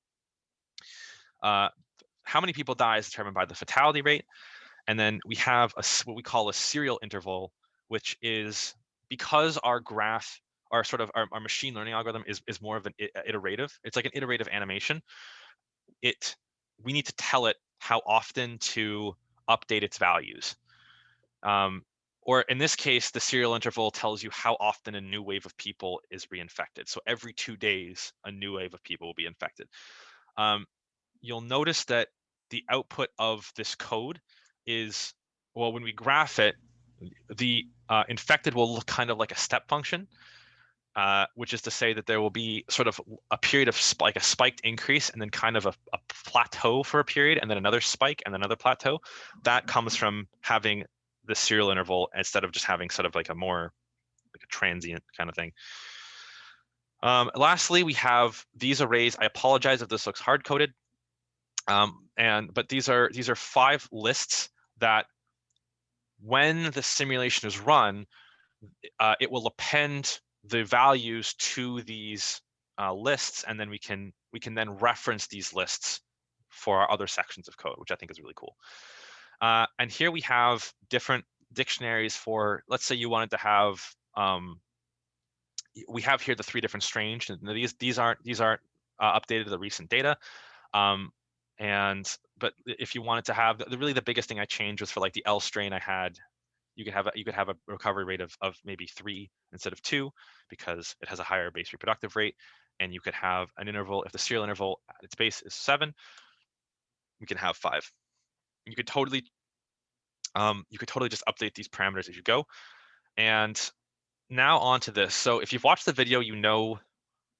How many people die is determined by the fatality rate. And then we have what we call a serial interval, which is because our graph, our our machine learning algorithm is more of an iterative. It's like an iterative animation. We need to tell it how often to update its values. Or in this case, the serial interval tells you how often a new wave of people is reinfected. So every 2 days, a new wave of people will be infected. You'll notice that the output of this code is, well, when we graph it, the infected will look kind of like a step function, which is to say that there will be sort of a period of like a spiked increase and then kind of a plateau for a period and then another spike and then another plateau. That comes from having the serial interval instead of just having sort of like a more like a transient kind of thing. Lastly, we have these arrays. I apologize if this looks hard-coded. But these are 5 lists that when the simulation is run, it will append the values to these lists, and then we can then reference these lists for our other sections of code, which I think is really cool. And here we have different dictionaries for, let's say you wanted to have, we have here the 3 different strange. These aren't updated to the recent data. But if you wanted to have really the biggest thing I changed was for like the L strain I had, you could have a recovery rate of maybe 3 instead of 2 because it has a higher base reproductive rate, and you could have an interval. If the serial interval at its base is 7, we can have 5. You could totally just update these parameters as you go. And now on to this. So if you've watched the video, you know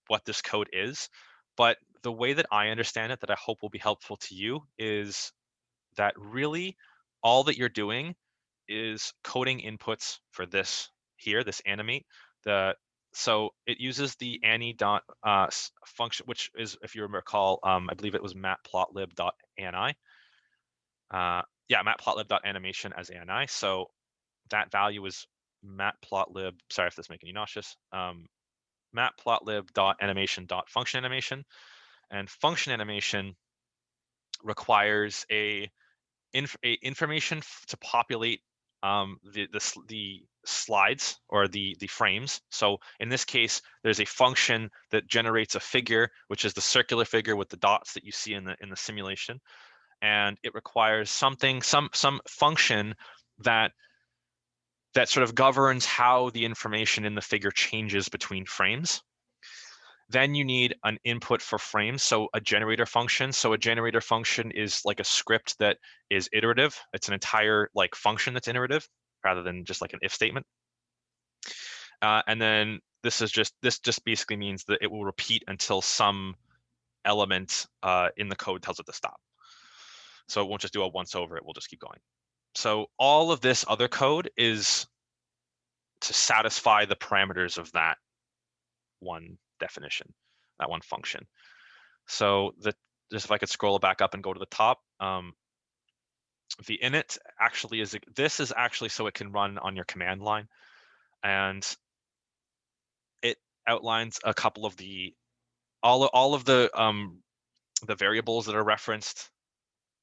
what this code is, but the way that I understand it, that I hope will be helpful to you, is that really all that you're doing is coding inputs for this here, this animate. So it uses the ani dot function, which is, if you recall, I believe it was matplotlib.ani. Yeah, matplotlib.animation as ani. So that value is matplotlib. Sorry if this makes you nauseous. Matplotlib.animation.function animation, and function animation requires a information to populate the slides or the frames. So in this case, there's a function that generates a figure, which is the circular figure with the dots that you see in the simulation, and it requires some function that sort of governs how the information in the figure changes between frames. Then you need an input for frames, so a generator function. So a generator function is like a script that is iterative. It's an entire like function that's iterative rather than just like an if statement. And then this just basically means that it will repeat until some element in the code tells it to stop. So it won't just do a once over, it will just keep going. So all of this other code is to satisfy the parameters of that one definition, that one function. So just if I could scroll back up and go to the top, the init actually is, this is actually so it can run on your command line, and it outlines a couple of all of the variables that are referenced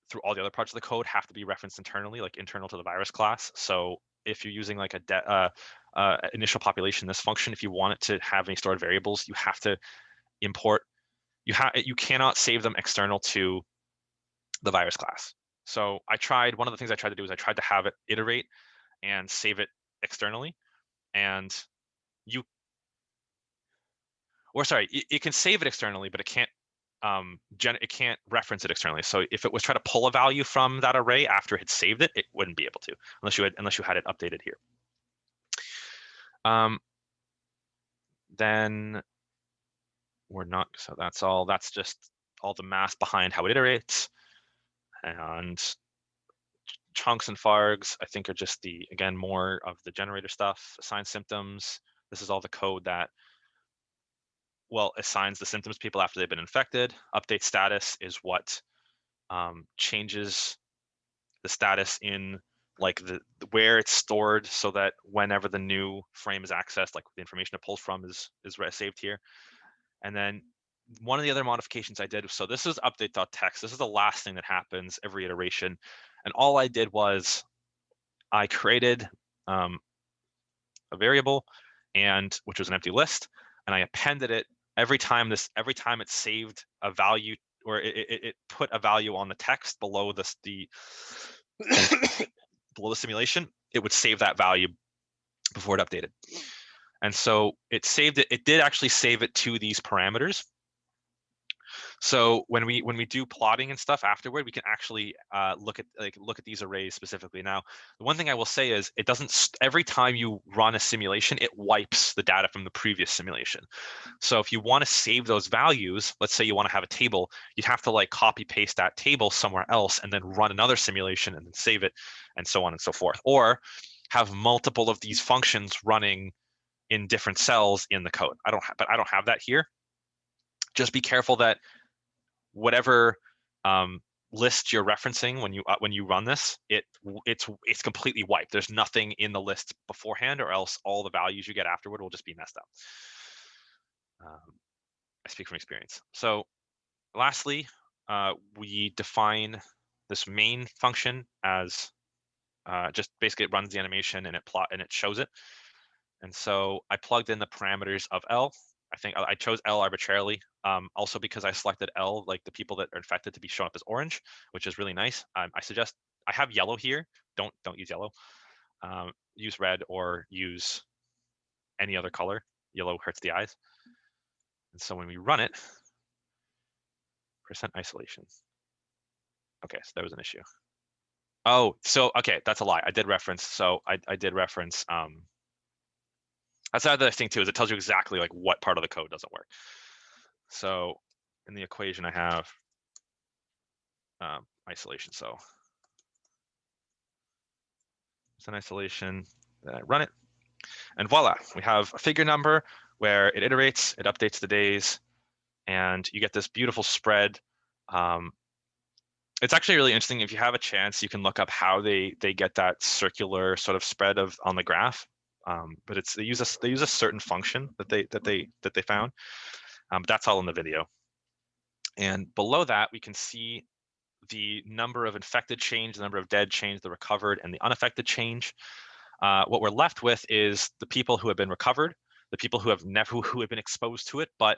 through all the other parts of the code have to be referenced internally, like internal to the virus class. So if you're using like a initial population, this function, if you want it to have any stored variables, you have to import. You cannot save them external to the virus class. So one of the things I tried to do is I tried to have it iterate and save it externally, and it can save it externally, but it can't it can't reference it externally. So if it was trying to pull a value from that array after it had saved it, it wouldn't be able to unless you had it updated here. Then we're not. So that's just all the math behind how it iterates. And chunks and fargs, I think, are just again, more of the generator stuff. Assign symptoms. This is all the code that, well, assigns the symptoms to people after they've been infected. Update status is what changes the status in like where it's stored, so that whenever the new frame is accessed, like the information it pulls from is saved here. And then one of the other modifications I did, so this is update.text. This is the last thing that happens every iteration. And all I did was I created a variable, and which was an empty list, and I appended it every time it saved a value, or it put a value on the text below the below the simulation, it would save that value before it updated. And so it saved it. It did actually save it to these parameters. So when we do plotting and stuff afterward, we can actually look at these arrays specifically. Now, the one thing I will say is it doesn't, every time you run a simulation, it wipes the data from the previous simulation. So if you want to save those values, let's say you want to have a table, you'd have to like copy paste that table somewhere else and then run another simulation and then save it, and so on and so forth. Or have multiple of these functions running in different cells in the code. I don't have that here. Just be careful that whatever list you're referencing when you run this, it's completely wiped. There's nothing in the list beforehand, or else all the values you get afterward will just be messed up. I speak from experience. So lastly, we define this main function as just basically it runs the animation and it shows it. And so I plugged in the parameters of L. I think I chose L arbitrarily, also because I selected L, like the people that are infected, to be shown up as orange, which is really nice. I suggest, I have yellow here. Don't use yellow. Use red or use any other color. Yellow hurts the eyes. And so when we run it, % isolation. Okay, so there was an issue. Oh, so okay, that's a lie. I did reference. So I did reference. That's the other thing too, is it tells you exactly like what part of the code doesn't work. So in the equation I have isolation. So it's an isolation, then I run it, and voila, we have a figure number where it iterates, it updates the days, and you get this beautiful spread. It's actually really interesting. If you have a chance, you can look up how they get that circular sort of spread on the graph. But they use a certain function that they found. But that's all in the video. And below that, we can see the number of infected change, the number of dead change, the recovered, and the unaffected change. What we're left with is the people who have been recovered, the people who have been exposed to it, but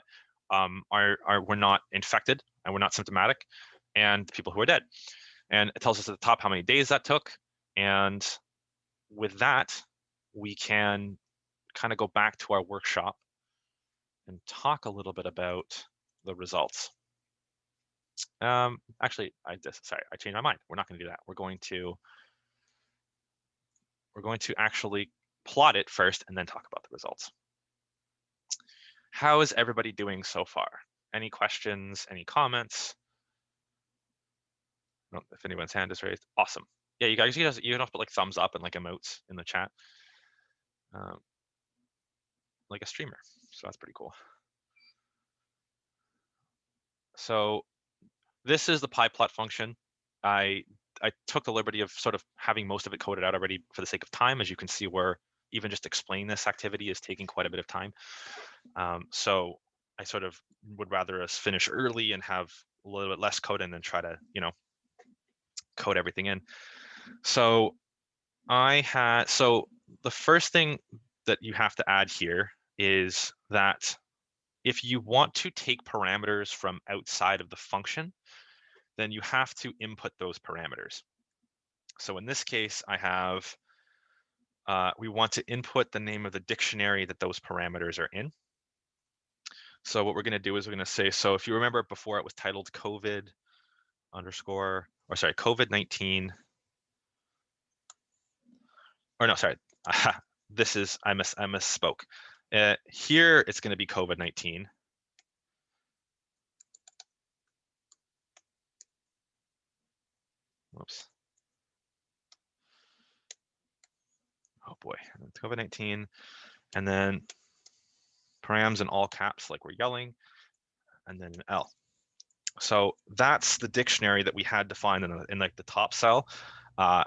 were not infected and were not symptomatic, and the people who are dead. And it tells us at the top how many days that took. And with that, we can kind of go back to our workshop and talk a little bit about the results. Actually, I changed my mind. We're not going to do that. We're going to actually plot it first and then talk about the results. How is everybody doing so far? Any questions, any comments? No, if anyone's hand is raised, awesome. Yeah, you guys, you can also put like thumbs up and like emotes in the chat, like a streamer. So that's pretty cool. So this is the pyplot function. I took the liberty of sort of having most of it coded out already for the sake of time. As you can see, where even just explaining this activity is taking quite a bit of time. So I sort of would rather us finish early and have a little bit less code and then try to, code everything in. So the first thing that you have to add here is that if you want to take parameters from outside of the function, then you have to input those parameters. So in this case, I have, we want to input the name of the dictionary that those parameters are in. So what we're going to do is we're going to say, so if you remember before, it was titled COVID_, COVID-19. Or no, sorry, this is, I misspoke. Here it's going to be COVID-19. Whoops. Oh boy, COVID-19, and then params in all caps, like we're yelling, and then an L. So that's the dictionary that we had defined in like the top cell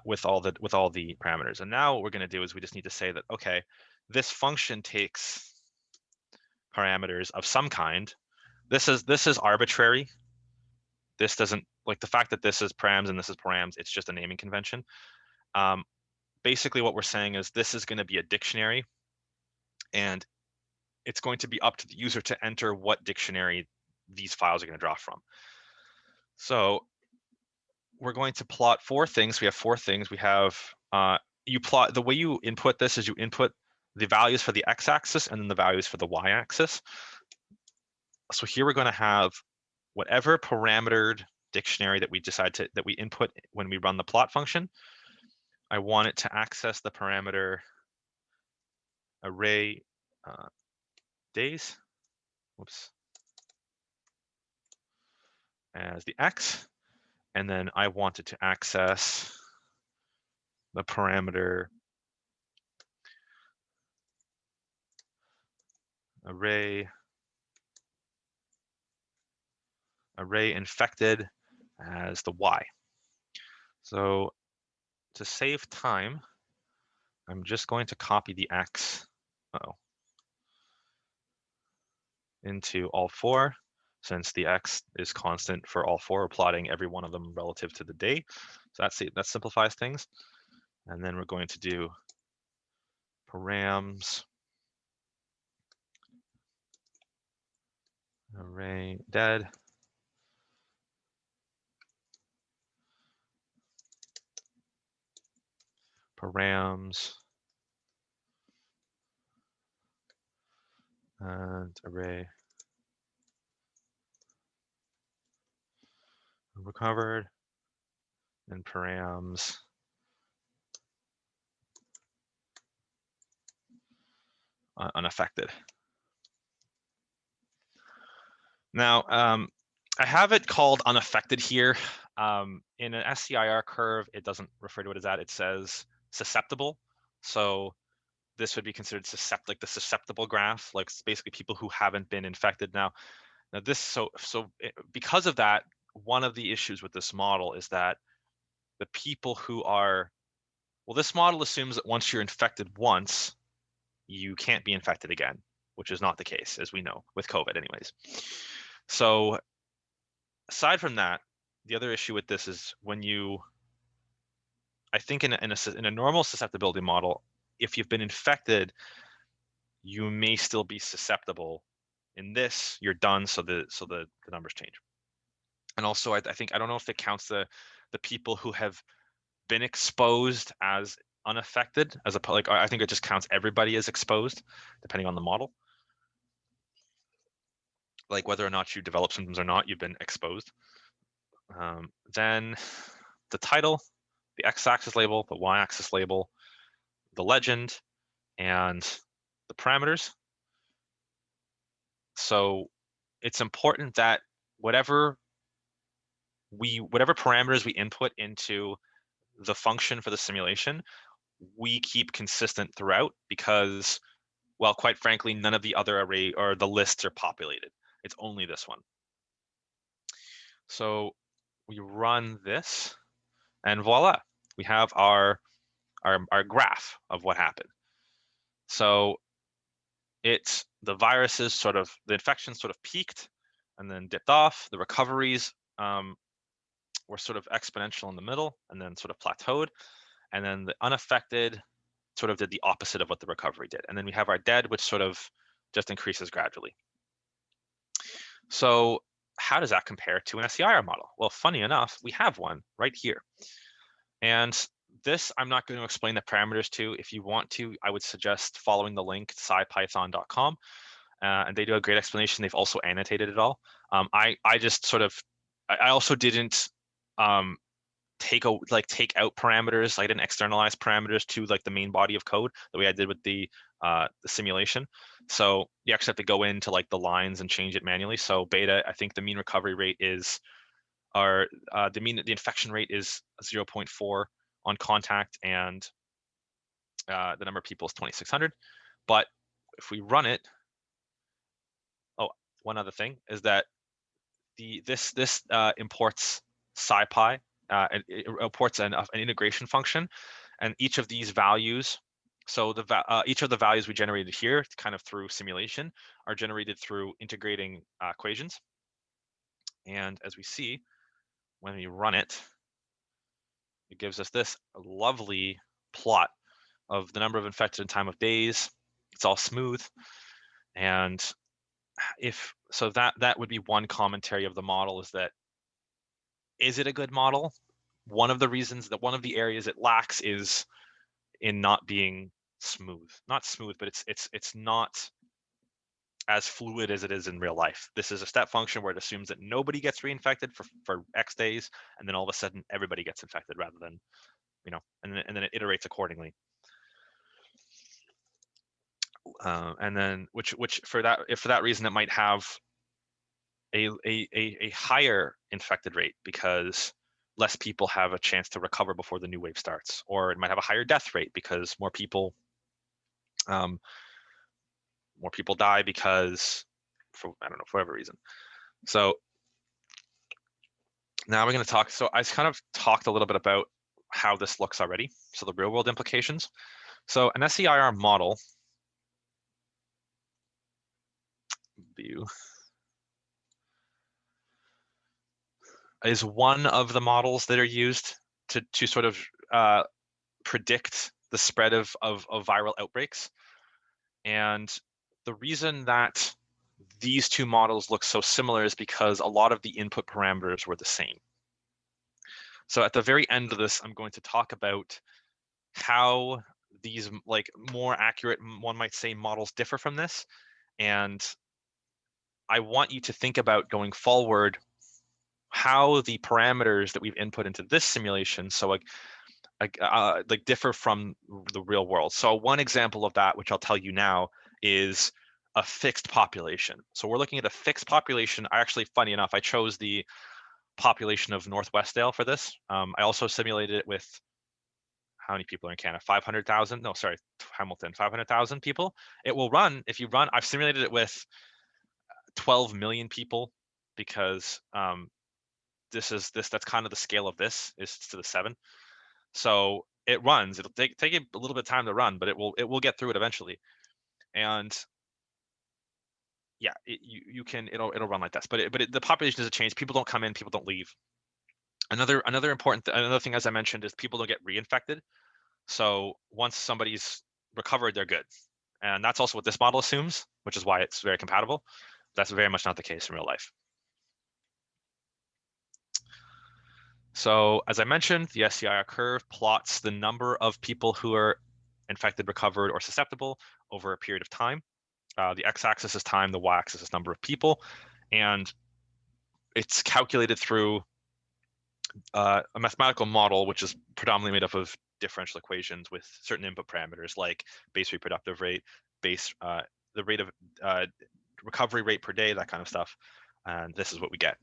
with all the parameters. And now what we're going to do is we just need to say that, okay, this function takes parameters of some kind, this is arbitrary. This doesn't, like the fact that this is params and this is params, it's just a naming convention. Basically what we're saying is this is going to be a dictionary, and it's going to be up to the user to enter what dictionary these files are going to draw from. So we're going to plot four things. We have four things. We have, you plot, the way you input this is you input the values for the x-axis and then the values for the y-axis. So here we're going to have whatever parametered dictionary that we decide to, that we input when we run the plot function. I want it to access the parameter array days, whoops, as the x, and then I want it to access the parameter array infected as the y. So to save time, I'm just going to copy the x into all four. Since the x is constant for all four, we're plotting every one of them relative to the day. So that simplifies things. And then we're going to do params array dead params and array recovered and params unaffected. Now, I have it called unaffected here. In an SCIR curve, it doesn't refer to it as that. It says susceptible. So this would be considered like the susceptible graph, like basically people who haven't been infected. Now this, so because of that, one of the issues with this model is that the people who are, well, this model assumes that once you're infected once, you can't be infected again, which is not the case, as we know, with COVID anyways. So aside from that, the other issue with this is when you, I think in a normal susceptibility model, if you've been infected, you may still be susceptible. In this, you're done, so the numbers change. And also, I think, I don't know if it counts the people who have been exposed as unaffected, as a, like, I think it just counts everybody as exposed, depending on the model. Like whether or not you develop symptoms or not, you've been exposed. Then the title, the x-axis label, the y-axis label, the legend, and the parameters. So it's important that whatever parameters we input into the function for the simulation, we keep consistent throughout, because, well, quite frankly, none of the other array or the lists are populated. It's only this one. So we run this, and voila, we have our graph of what happened. So it's the viruses sort of, the infections sort of peaked and then dipped off. The recoveries were sort of exponential in the middle and then sort of plateaued. And then the unaffected sort of did the opposite of what the recovery did. And then we have our dead, which sort of just increases gradually. So how does that compare to an SCIR model? Well, funny enough, we have one right here. And this, I'm not going to explain the parameters to. If you want to, I would suggest following the link, scipython.com. And they do a great explanation. They've also annotated it all. I just sort of, I also didn't take out parameters. I didn't externalize parameters to like the main body of code the way I did with the simulation. So you actually have to go into like the lines and change it manually. So beta, I think the mean recovery rate is, or the infection rate is 0.4 on contact, and the number of people is 2,600. But if we run it, oh, one other thing is that this imports SciPy, and it imports an integration function, and each of these values So each of the values we generated here, kind of through simulation, are generated through integrating equations. And as we see, when we run it, it gives us this lovely plot of the number of infected and time of days. It's all smooth. And if so, that would be one commentary of the model, is that, is it a good model? One of the reasons, that one of the areas it lacks is in not being smooth. Not smooth, but it's not as fluid as it is in real life. This is a step function where it assumes that nobody gets reinfected for X days, and then all of a sudden everybody gets infected, rather than, and then it iterates accordingly. And then which for that reason, it might have a higher infected rate because less people have a chance to recover before the new wave starts, or it might have a higher death rate because more people die because, for I don't know, for whatever reason. So now we're going to talk. So I kind of talked a little bit about how this looks already. So the real world implications. So an SEIR model view is one of the models that are used to sort of predict the spread of viral outbreaks. And the reason that these two models look so similar is because a lot of the input parameters were the same. So at the very end of this, I'm going to talk about how these, like, more accurate, one might say, models differ from this. And I want you to think about, going forward, how the parameters that we've input into this simulation, so like differ from the real world. So one example of that, which I'll tell you now, is a fixed population. So we're looking at a fixed population. Funny enough, I chose the population of Northwestdale for this. I also simulated it with, how many people are in Canada? 500,000? No, sorry, Hamilton, 500,000 people. It will run, if you run, I've simulated it with 12 million people, because that's kind of the scale of this, is to the 7. So it runs. It'll take it a little bit of time to run, but it will get through it eventually. And yeah, it'll run like this. But the population doesn't change. People don't come in. People don't leave. Another thing, as I mentioned, is people don't get reinfected. So once somebody's recovered, they're good. And that's also what this model assumes, which is why it's very compatible. That's very much not the case in real life. So as I mentioned, the SEIR curve plots the number of people who are infected, recovered, or susceptible over a period of time. The x-axis is time, the y-axis is number of people, and it's calculated through a mathematical model, which is predominantly made up of differential equations with certain input parameters like base reproductive rate, the rate of recovery rate per day, that kind of stuff. And this is what we get.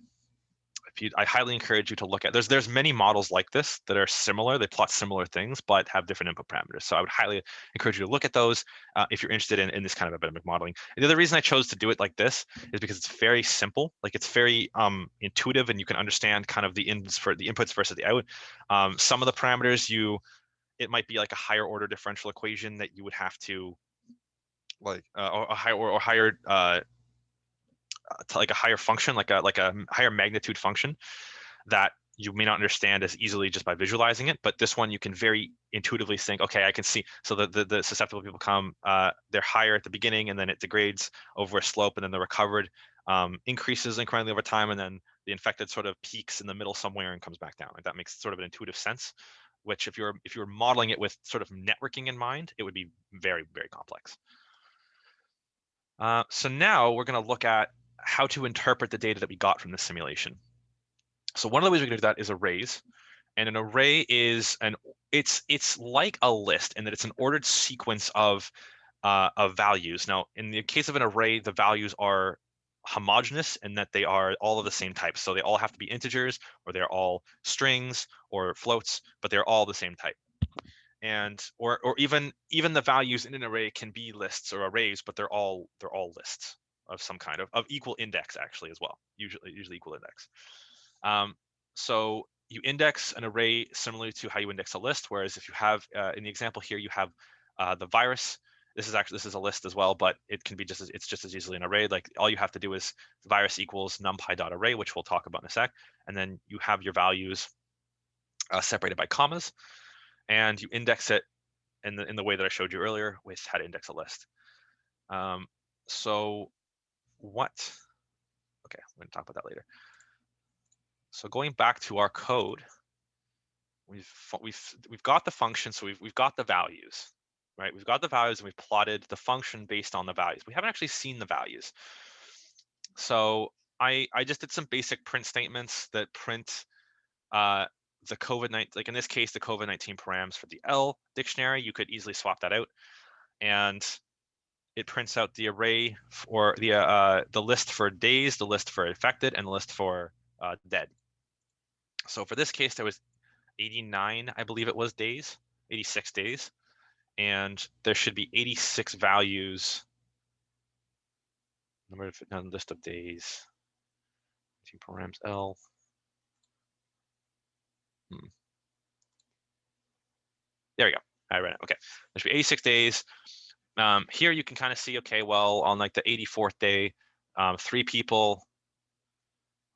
I highly encourage you to look at, there's many models like this that are similar. They plot similar things, but have different input parameters. So I would highly encourage you to look at those if you're interested in this kind of epidemic modeling. And the other reason I chose to do it like this is because it's very simple. Like, it's very intuitive, and you can understand kind of the inputs versus the out. Some of the parameters, it might be like a higher order differential equation that you would have to, like, or a higher like a higher function, like a higher magnitude function that you may not understand as easily just by visualizing it. But this one, you can very intuitively think, okay, I can see. So the susceptible people come, they're higher at the beginning, and then it degrades over a slope, and then the recovered increases incrementally over time, and then the infected sort of peaks in the middle somewhere and comes back down. Like, that makes sort of an intuitive sense, which if you're modeling it with sort of networking in mind, it would be very, very complex. So now we're going to look at how to interpret the data that we got from this simulation. So one of the ways we can do that is arrays. And an array is it's like a list, in that it's an ordered sequence of values. Now, in the case of an array, the values are homogeneous in that they are all of the same type. So they all have to be integers, or they're all strings or floats, but they're all the same type. And or even the values in an array can be lists or arrays, but they're all lists of some kind of equal index, actually, as well. Usually equal index. So you index an array similarly to how you index a list. Whereas if you have in the example here, you have The virus, this is a list as well, but it can be it's just as easily an array. Like all you have to do is virus equals numpy.array, which we'll talk about in a sec, and then you have your values separated by commas, and you index it in the way that I showed you earlier with how to index a list. So what? Okay, I'm going to talk about that later. So going back to our code, we've got the function, so we've got the values, right? We've got the values and we've plotted the function based on the values. We haven't actually seen the values. So I just did some basic print statements that print the COVID-19, like in this case, the COVID-19 params for the L dictionary. You could easily swap that out, and it prints out the array for the list for days, the list for infected, and the list for dead. So for this case, there was 89, I believe it was days, 86 days, and there should be 86 values. List of days. Params L. There we go. I read it. Okay, there should be 86 days. Here you can kind of see, okay, well, on like the 84th day, 3 people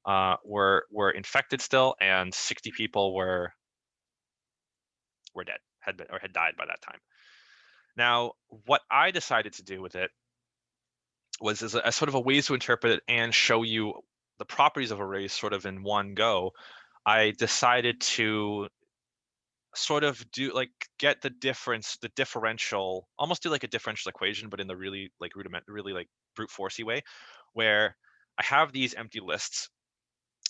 were infected still, and 60 people were dead, had died by that time. Now, what I decided to do with it was as a sort of a ways to interpret it and show you the properties of arrays sort of in one go. I decided to sort of do like get the differential, almost do like a differential equation, but in the really like really like brute forcey way, where I have these empty lists,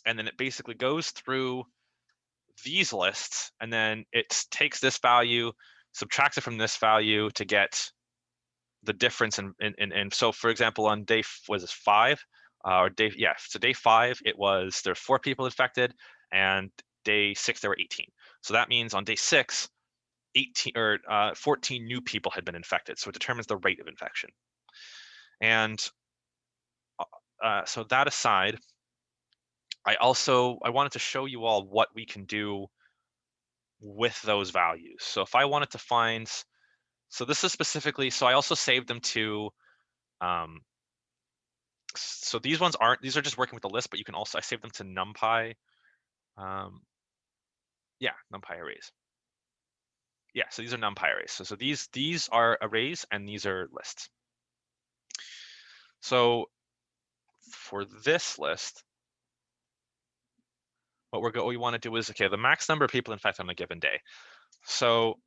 and then it basically goes through these lists, and then it takes this value, subtracts it from this value to get the difference in so for example on day was this 5 or day so day 5 it was there's 4 people infected, and day 6 there were 18. So that means on day 6 18 or 14 new people had been infected, so it determines the rate of infection. And so that aside, I wanted to show you all what we can do with those values. So if I wanted to find, so this is specifically, so I also saved them to so these ones aren't, these are just working with the list, but you can also, I saved them to NumPy. Yeah, NumPy arrays. Yeah, so these are NumPy arrays. So these are arrays and these are lists. So for this list, what we want to do is, okay, the max number of people infected on a given day. So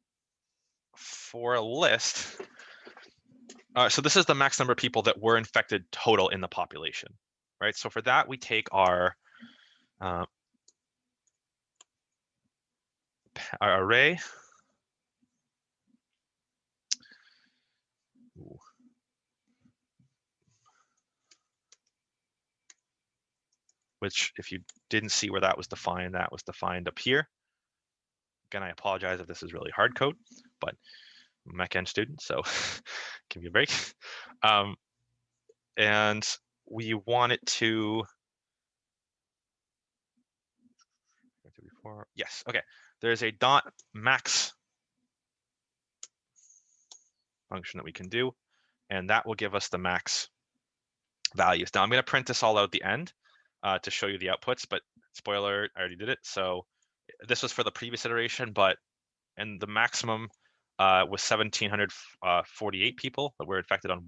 for a list, so this is the max number of people that were infected total in the population, right? So for that, we take our array. Ooh. Which, if you didn't see where that was defined up here. Again, I apologize if this is really hard code, but I'm a Mech-Eng student, so give me a break. And we want it to, yes, okay. There's a .max function that we can do, and that will give us the max values. Now I'm going to print this all out at the end to show you the outputs, but spoiler, I already did it. So this was for the previous iteration, but and the maximum was 1,748 people that were infected on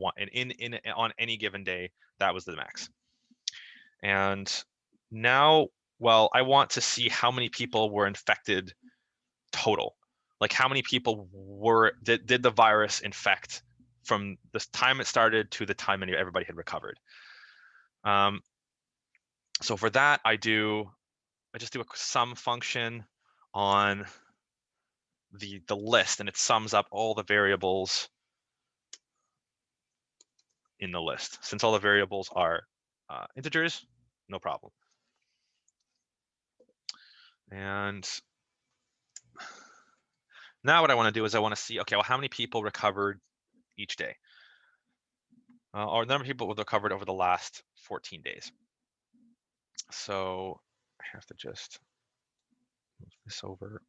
on any given day. That was the max. And now, well, I want to see how many people were infected total. Like how many people did the virus infect from the time it started to the time everybody had recovered. So for that, I just do a sum function on the list, and it sums up all the variables in the list. Since all the variables are integers, no problem. And now what I want to do is I want to see, okay, well, how many people recovered each day? Or the number of people recovered over the last 14 days. So I have to just move this over.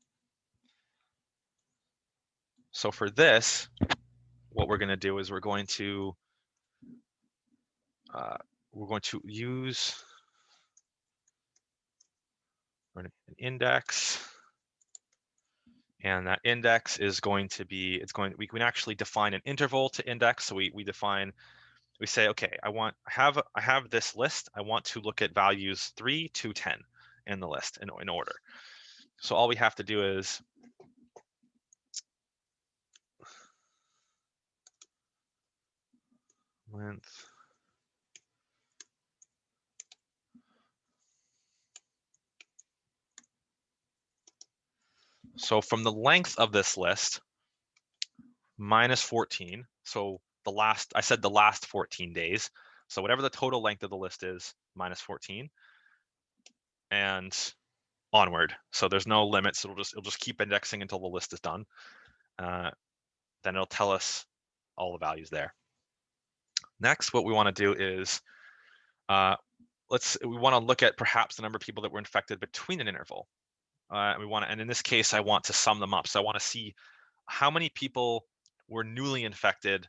So for this, what we're going to do is we're going to use an index, and that index is going to be, we can actually define an interval to index. So we say, okay, I have this list. I want to look at values 3 to 10 in the list in order. So all we have to do is length. So from the length of this list, minus 14. So I said the last 14 days. So whatever the total length of the list is, minus 14, and onward. So there's no limits. It'll just keep indexing until the list is done. Then it'll tell us all the values there. Next, what we want to do is we want to look at perhaps the number of people that were infected between an interval. And in this case, I want to sum them up. So I want to see how many people were newly infected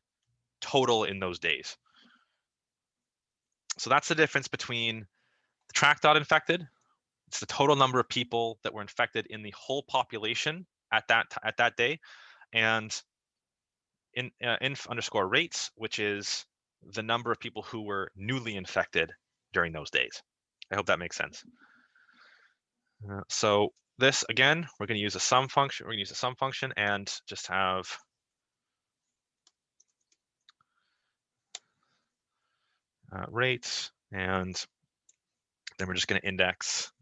total in those days. So that's the difference between the track.infected. It's the total number of people that were infected in the whole population at that day, and inf_rates, which is the number of people who were newly infected during those days. I hope that makes sense. So this, again, we're going to use a sum function. We're going to use a sum function and just have rates, and then we're just going to index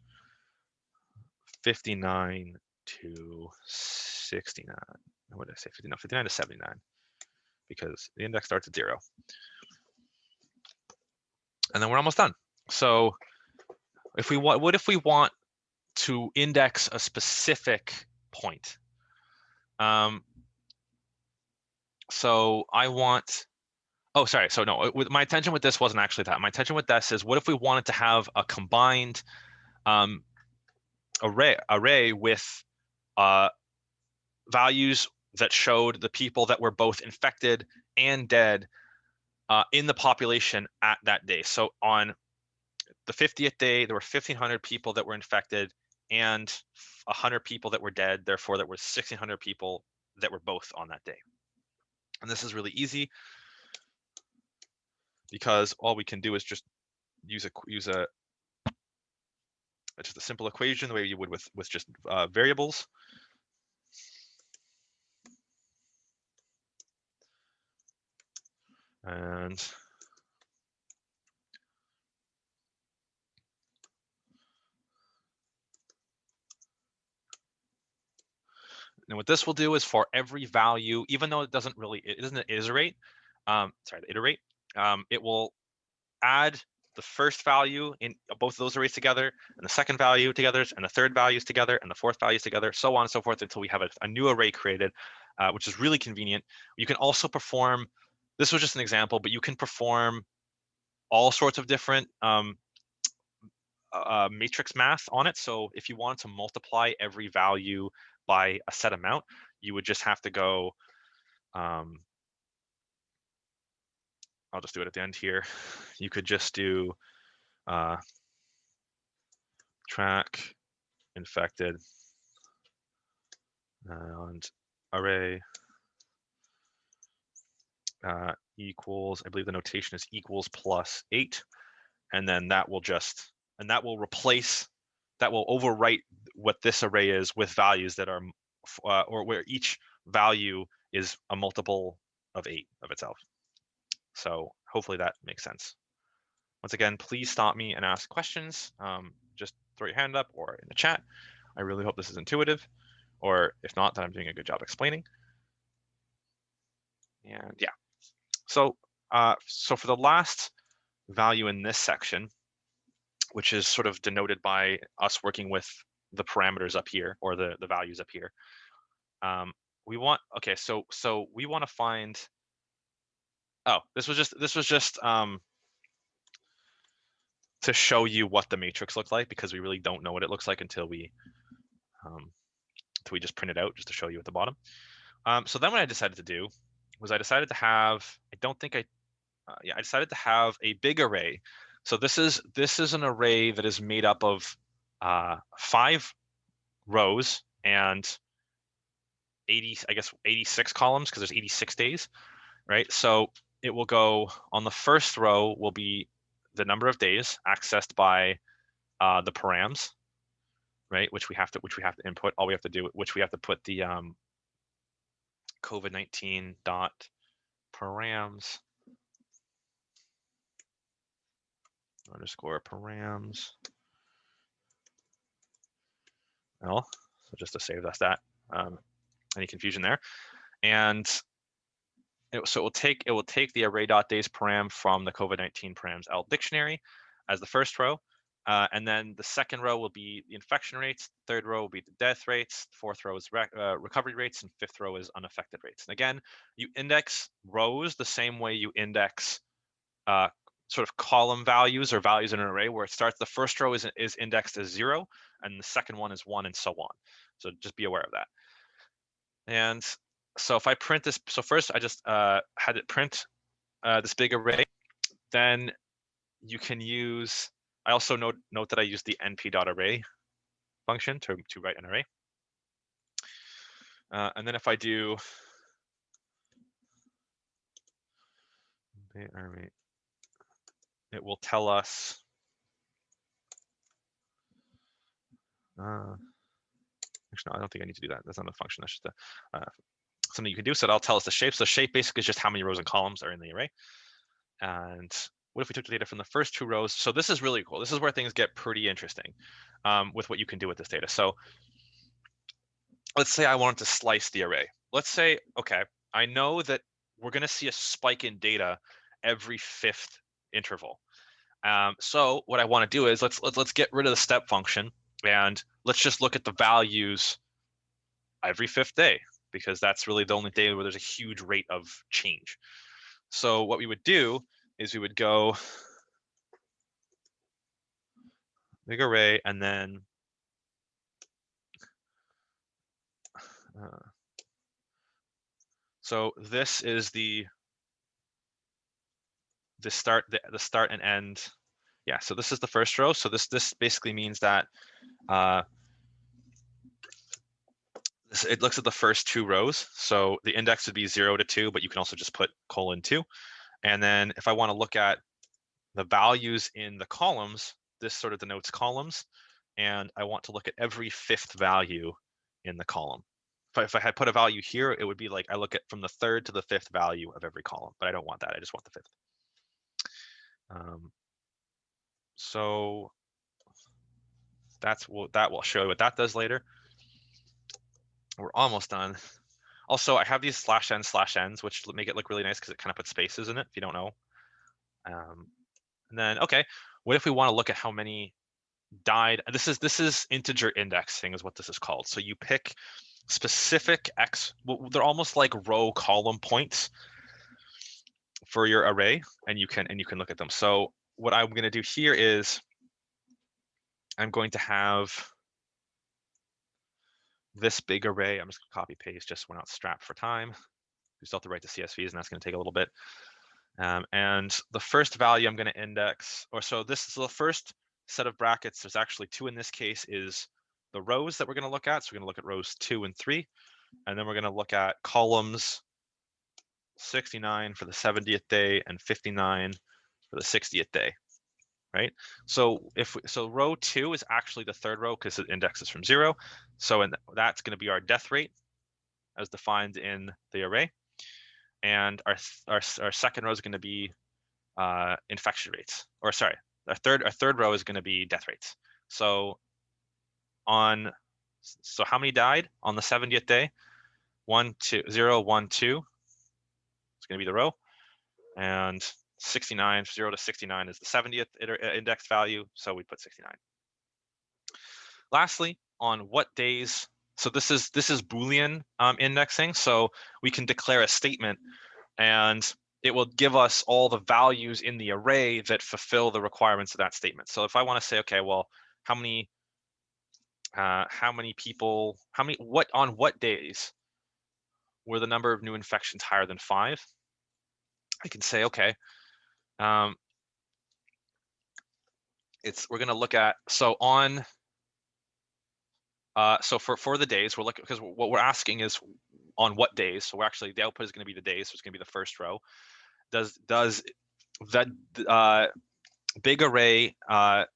59 to 69. What did I say? 59 to 79, because the index starts at 0. And then we're almost done. So what if we want to index a specific point? So I want, oh, sorry. So no, my intention with this wasn't actually that. My intention with this is, what if we wanted to have a combined array with values that showed the people that were both infected and dead in the population at that day. So on the 50th day, there were 1,500 people that were infected and 100 people that were dead. Therefore, there were 1,600 people that were both on that day. And this is really easy, because all we can do is just use just a simple equation the way you would with just variables. And what this will do is, for every value, even though it doesn't iterate, it will add the first value in both of those arrays together, and the second value together, and the third values together, and the fourth values together, so on and so forth, until we have a new array created, which is really convenient. You can also perform, this was just an example, but you can perform all sorts of different matrix math on it. So if you wanted to multiply every value by a set amount, you would just have to go, I'll just do it at the end here. You could just do track infected and array equals, I believe the notation is equals plus 8, and then that will overwrite what this array is with values that are, or where each value is a multiple of 8 of itself. So hopefully that makes sense. Once again, please stop me and ask questions. Just throw your hand up or in the chat. I really hope this is intuitive, or if not, then I'm doing a good job explaining. And yeah, so for the last value in this section, which is sort of denoted by us working with the parameters up here, or the values up here, we want, okay, so we want to find, oh, this was just to show you what the matrix looked like, because we really don't know what it looks like until we just print it out, just to show you at the bottom. So then what I decided to do was I decided to have, I decided to have a big array. So this is an array that is made up of 5 rows and 86 columns because there's 86 days, right? So it will go on the first row will be the number of days accessed by the params, right? Which we have to input. All we have to do, which we have to put the COVID-19 dot params underscore params. Well, so just to save us that any confusion there, and so it will take the array.days param from the COVID-19 params L dictionary as the first row, and then the second row will be the infection rates, third row will be the death rates, fourth row is recovery rates, and fifth row is unaffected rates. And again, you index rows the same way you index sort of column values or values in an array, where it starts, the first row is indexed as 0, and the second one is 1, and so on. So just be aware of that. And so if I print this, so first I just had it print this big array. Then you can use, I also note that I use the np.array function to write an array. And then if I do array, it will tell us actually, no, I don't think I need to do that. That's not a function. That's just something you can do. So that'll tell us the shape. So the shape basically is just how many rows and columns are in the array. And what if we took the data from the first 2 rows? So this is really cool. This is where things get pretty interesting with what you can do with this data. So let's say I wanted to slice the array. Let's say, okay, I know that we're going to see a spike in data every 5th interval. So what I want to do is let's get rid of the step function and let's just look at the values every 5th day, because that's really the only day where there's a huge rate of change. So what we would do is we would go big array, and then so this is the start and end. Yeah, so this is the first row. So this basically means that it looks at the first 2 rows. So the index would be 0 to 2, but you can also just put :2. And then if I want to look at the values in the columns, this sort of denotes columns. And I want to look at every 5th value in the column. If I had put a value here, it would be like I look at from the 3rd to the 5th value of every column, but I don't want that. I just want the 5th. So that will show you what that does later. We're almost done. Also, I have these /n/n's, which make it look really nice because it kind of puts spaces in it if you don't know. And then, okay, what if we want to look at how many died? This is integer indexing is what this is called. So you pick specific well, they're almost like row column points for your array, and you can look at them. So what I'm going to do here is I'm going to have this big array. I'm just going to copy paste just so we're not strapped for time. We still have to write the CSVs, and that's going to take a little bit. And the first value I'm going to index, so this is the first set of brackets. There's actually 2 in this case, is the rows that we're going to look at. So we're going to look at rows 2 and 3, and then we're going to look at columns 69 for the 70th day and 59 for the 60th day, right? So row 2 is actually the 3rd row because it indexes from 0. So that's going to be our death rate as defined in the array. And our second row is going to be infection rates, or sorry, our third row is going to be death rates. So how many died on the 70th day? 1, 2, 0, 1, 2. It's going to be the row, and 69, 0 to 69 is the 70th index value, so we put 69. Lastly, on what days, so this is Boolean indexing, so we can declare a statement, and it will give us all the values in the array that fulfill the requirements of that statement. So if I want to say, okay, well, on what days were the number of new infections higher than 5, I can say, okay, we're going to look at, so on, so for the days, we're looking, because what we're asking is on what days. So we're actually, the output is going to be the days, so it's going to be the first row. Does that big array, the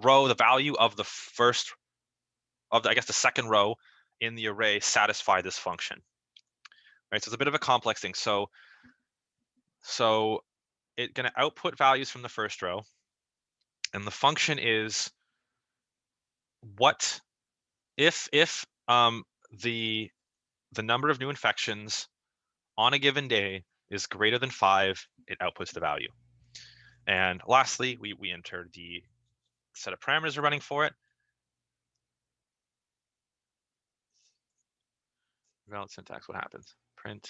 row, the value of the first, of the, I guess the second row in the array satisfy this function, right? So it's a bit of a complex thing. So it's going to output values from the first row, and the function is what if the number of new infections on a given day is greater than 5, it outputs the value. And lastly, we enter the set of parameters we're running for it. Valid syntax, what happens? Print,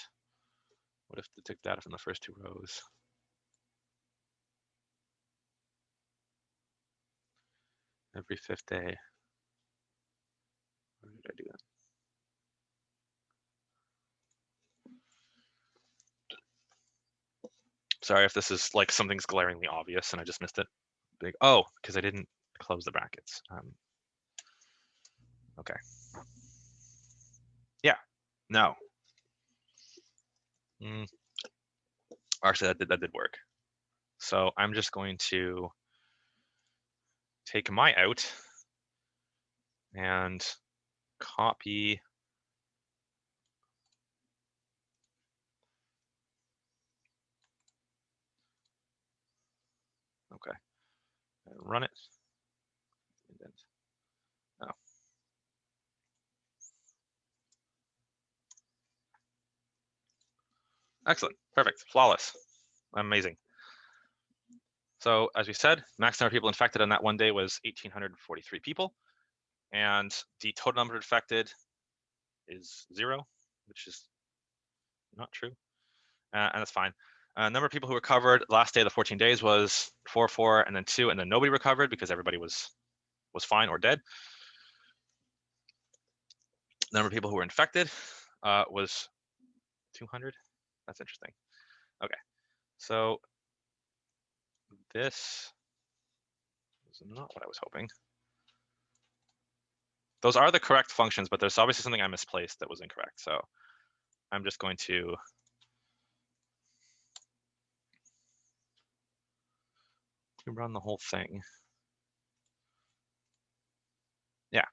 what if they took data from the first 2 rows? Every 5th day. Where did I do that? Sorry if this is like something's glaringly obvious and I just missed it. Big, oh, because I didn't close the brackets. Okay. Yeah, no. Actually, that did work. So I'm just going to take my out and copy. Okay, run it. Oh. Excellent, perfect, flawless, amazing. So as we said, max number of people infected on that one day was 1,843 people, and the total number infected is 0, which is not true, and that's fine. Number of people who recovered last day of the 14 days was 4, and then 2, and then nobody recovered because everybody was fine or dead. Number of people who were infected was 200. That's interesting. Okay, so this is not what I was hoping. Those are the correct functions, but there's obviously something I misplaced that was incorrect. So I'm just going to run the whole thing. Yeah,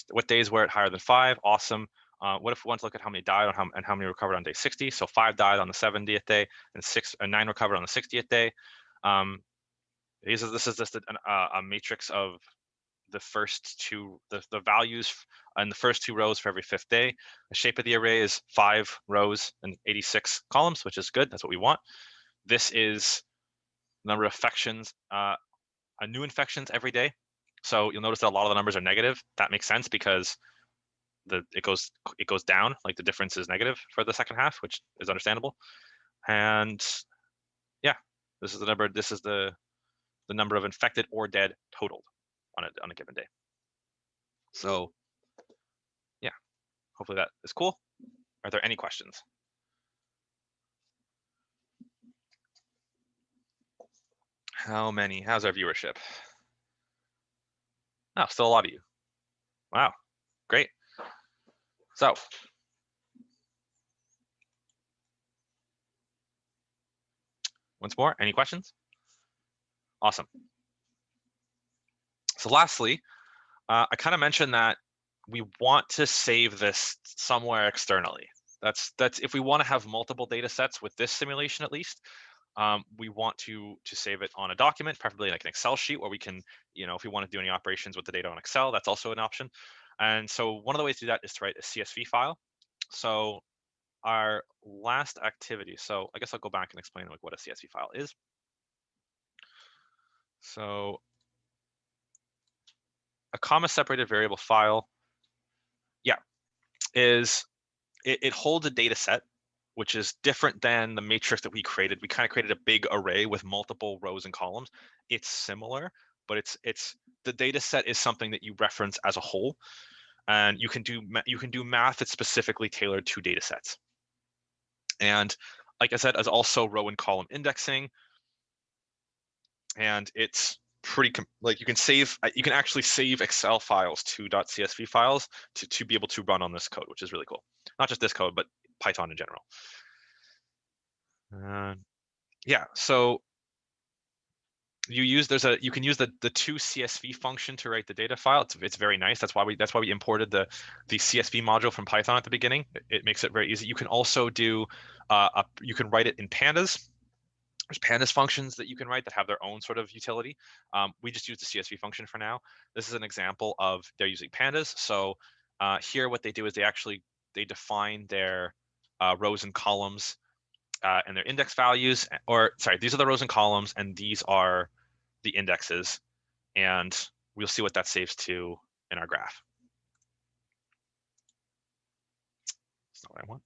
what days were it higher than 5? Awesome. What if we want to look at how many died and how many recovered on day 60? So 5 died on the 70th day, and 9 recovered on the 60th day. This is just a matrix of the first 2, the values in the first 2 rows for every 5th day. The shape of the array is 5 rows and 86 columns, which is good. That's what we want. This is number of infections, new infections every day. So you'll notice that a lot of the numbers are negative. That makes sense because it goes down, like the difference is negative for the second half, which is understandable. And yeah, this is the number. This is the number of infected or dead totaled on a given day. So yeah, hopefully that is cool. Are there any questions? How many? How's our viewership? Oh, still a lot of you. Wow, great. So once more, any questions? Awesome. So lastly, I kind of mentioned that we want to save this somewhere externally. That's if we want to have multiple data sets with this simulation at least, we want to save it on a document, preferably like an Excel sheet where we can, if we want to do any operations with the data on Excel, that's also an option. And so one of the ways to do that is to write a CSV file. So our last activity, so I guess I'll go back and explain like what a CSV file is. So a comma separated variable file, yeah, is it holds a data set, which is different than the matrix that we created. We kind of created a big array with multiple rows and columns. It's similar, but it's the data set is something that you reference as a whole. and you can do math that's specifically tailored to data sets. And like I said, as also row and column indexing, and it's pretty like you can actually save Excel files to .csv files to be able to run on this code, which is really cool. Not just this code, but Python in general. Yeah, so you can use the to CSV function to write the data file. It's very nice. That's why we imported the CSV module from Python at the beginning. It makes it very easy. You can also do you can write it in pandas. There's pandas functions that you can write that have their own sort of utility. We just use the CSV function for now. This is an example of they're using pandas. So here what they do is they define their rows and columns and their index values, or sorry, these are the rows and columns, and these are the indexes, and we'll see what that saves to in our graph. That's not what I want.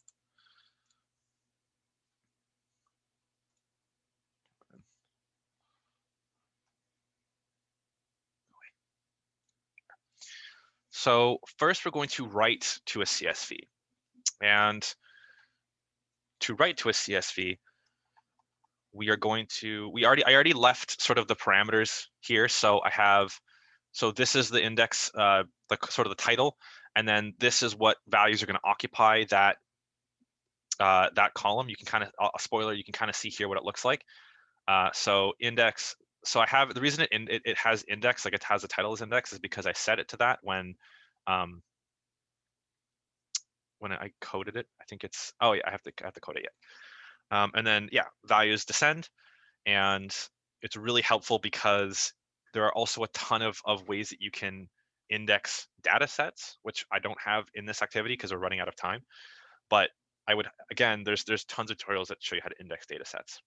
So first we're going to write to a CSV, and to write to a CSV, I already left sort of the parameters here. So this is the index, the sort of the title, and then this is what values are going to occupy that column. You can kind of, a spoiler, you can kind of see here what it looks like. So index, so I have, the reason it has index, like it has the title as index, is because I set it to that when I coded it. I think it's, oh yeah, I have to code it yet. And then yeah, values descend. And it's really helpful because there are also a ton of ways that you can index data sets, which I don't have in this activity because we're running out of time. But I would, again, there's tons of tutorials that show you how to index data sets.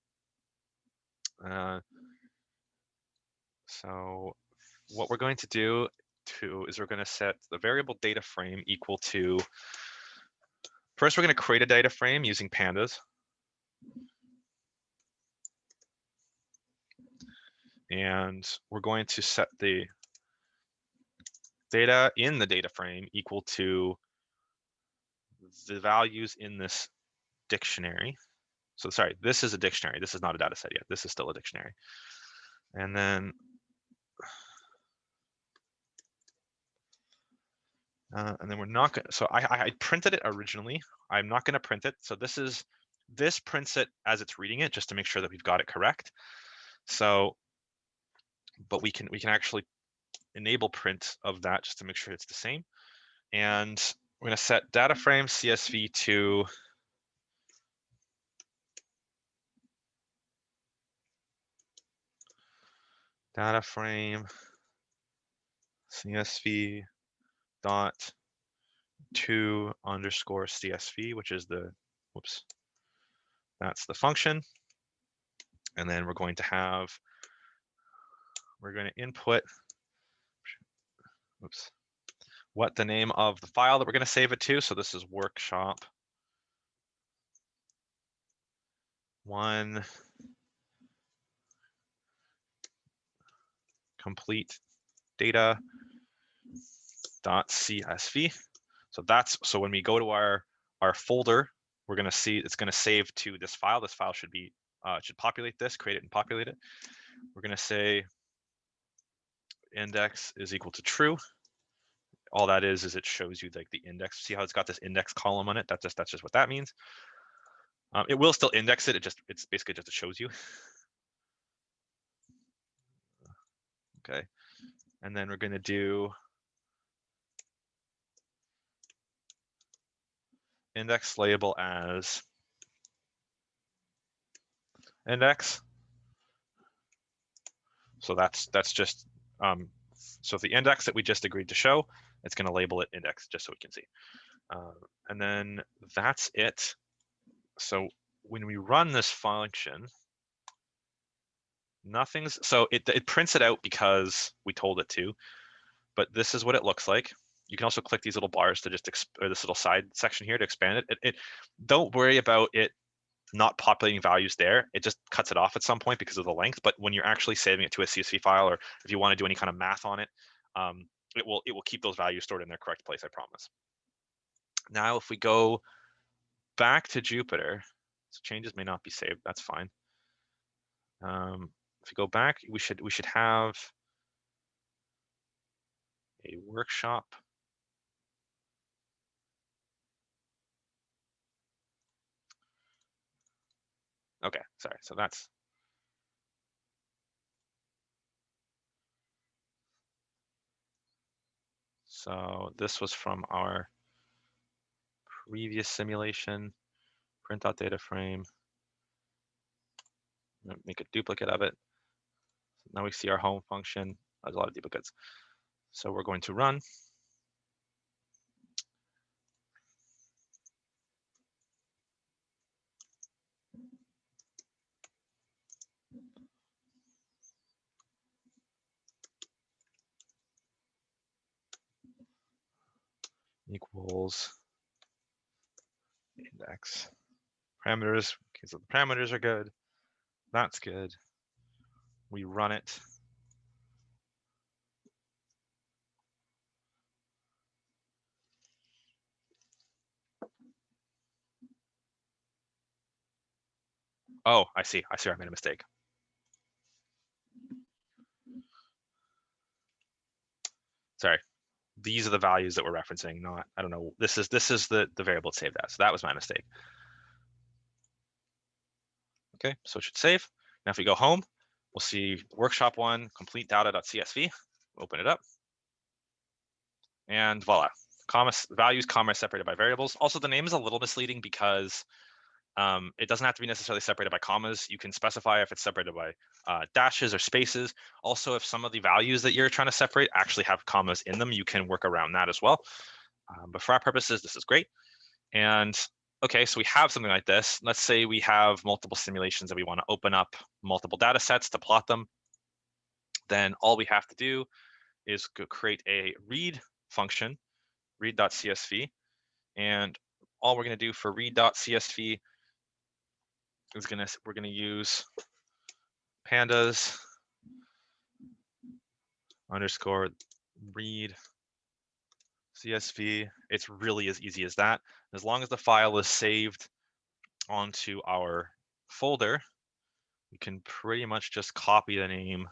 So what we're going to do is we're going to set the variable data frame equal to, first we're going to create a data frame using pandas. And we're going to set the data in the data frame equal to the values in this dictionary. So sorry, this is a dictionary. This is not a data set yet. This is still a dictionary. And then we're not going to, so I printed it originally. I'm not going to print it. So this prints it as it's reading it, just to make sure that we've got it correct. So, but we can actually enable print of that just to make sure it's the same. And we're going to set data frame CSV to data frame CSV dot to underscore CSV, which is the, whoops, that's the function. And then we're going to input, oops, what the name of the file that we're going to save it to. So this is workshop 1 complete data .csv. So when we go to our folder, we're going to see it's going to save to this file. This file should be should populate this, create it and populate it. We're going to say index is equal to true. All that is it shows you like the index. See how it's got this index column on it? That's just what that means. It will still index it. It's basically just it shows you. Okay, and then we're going to do index label as index. So that's just so the index that we just agreed to show, it's going to label it index just so we can see. And then that's it. So when we run this function, it prints it out because we told it to, but this is what it looks like. You can also click these little bars to just, or this little side section here to expand it. Don't worry about it not populating values there. It just cuts it off at some point because of the length. But when you're actually saving it to a CSV file, or if you want to do any kind of math on it, it will keep those values stored in their correct place, I promise. Now, if we go back to Jupyter, so changes may not be saved, that's fine. If we go back, we should have a workshop. Okay, sorry, so that's, so this was from our previous simulation, print.data frame, make a duplicate of it. Now we see our home function, there's a lot of duplicates. So we're going to run. Equals index parameters. Okay, so the parameters are good. That's good. We run it. Oh, I see. I see. I made a mistake. Sorry. These are the values that we're referencing, not, I don't know. This is the variable saved as. So that was my mistake. Okay, so it should save. Now if we go home, we'll see workshop one, complete data.csv. Open it up. And voila. Values, comma separated by variables. Also, the name is a little misleading because it doesn't have to be necessarily separated by commas. You can specify if it's separated by dashes or spaces. Also, if some of the values that you're trying to separate actually have commas in them, you can work around that as well. But for our purposes, this is great. And okay, so we have something like this. Let's say we have multiple simulations that we want to open up multiple data sets to plot them. Then all we have to do is go create a read function, read.csv. And all we're going to do for read.csv is we're going to use pandas underscore read CSV. It's really as easy as that. As long as the file is saved onto our folder, we can pretty much just copy the name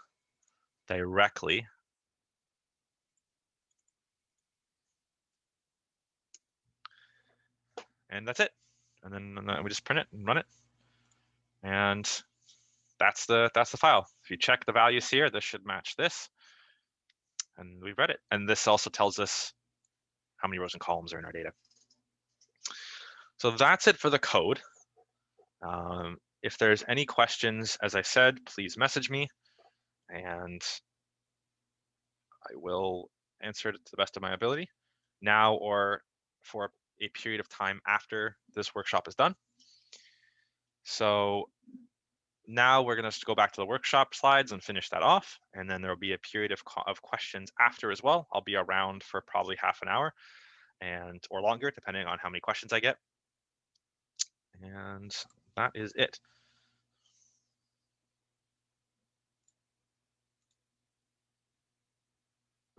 directly. And that's it. And then we just print it and run it. And that's the file. If you check the values here, this should match this. And we've read it. And this also tells us how many rows and columns are in our data. So that's it for the code. If there's any questions, as I said, please message me and I will answer it to the best of my ability now or for a period of time after this workshop is done. So now we're going to go back to the workshop slides and finish that off. And then there will be a period of questions after as well. I'll be around for probably half an hour or longer, depending on how many questions I get. And that is it.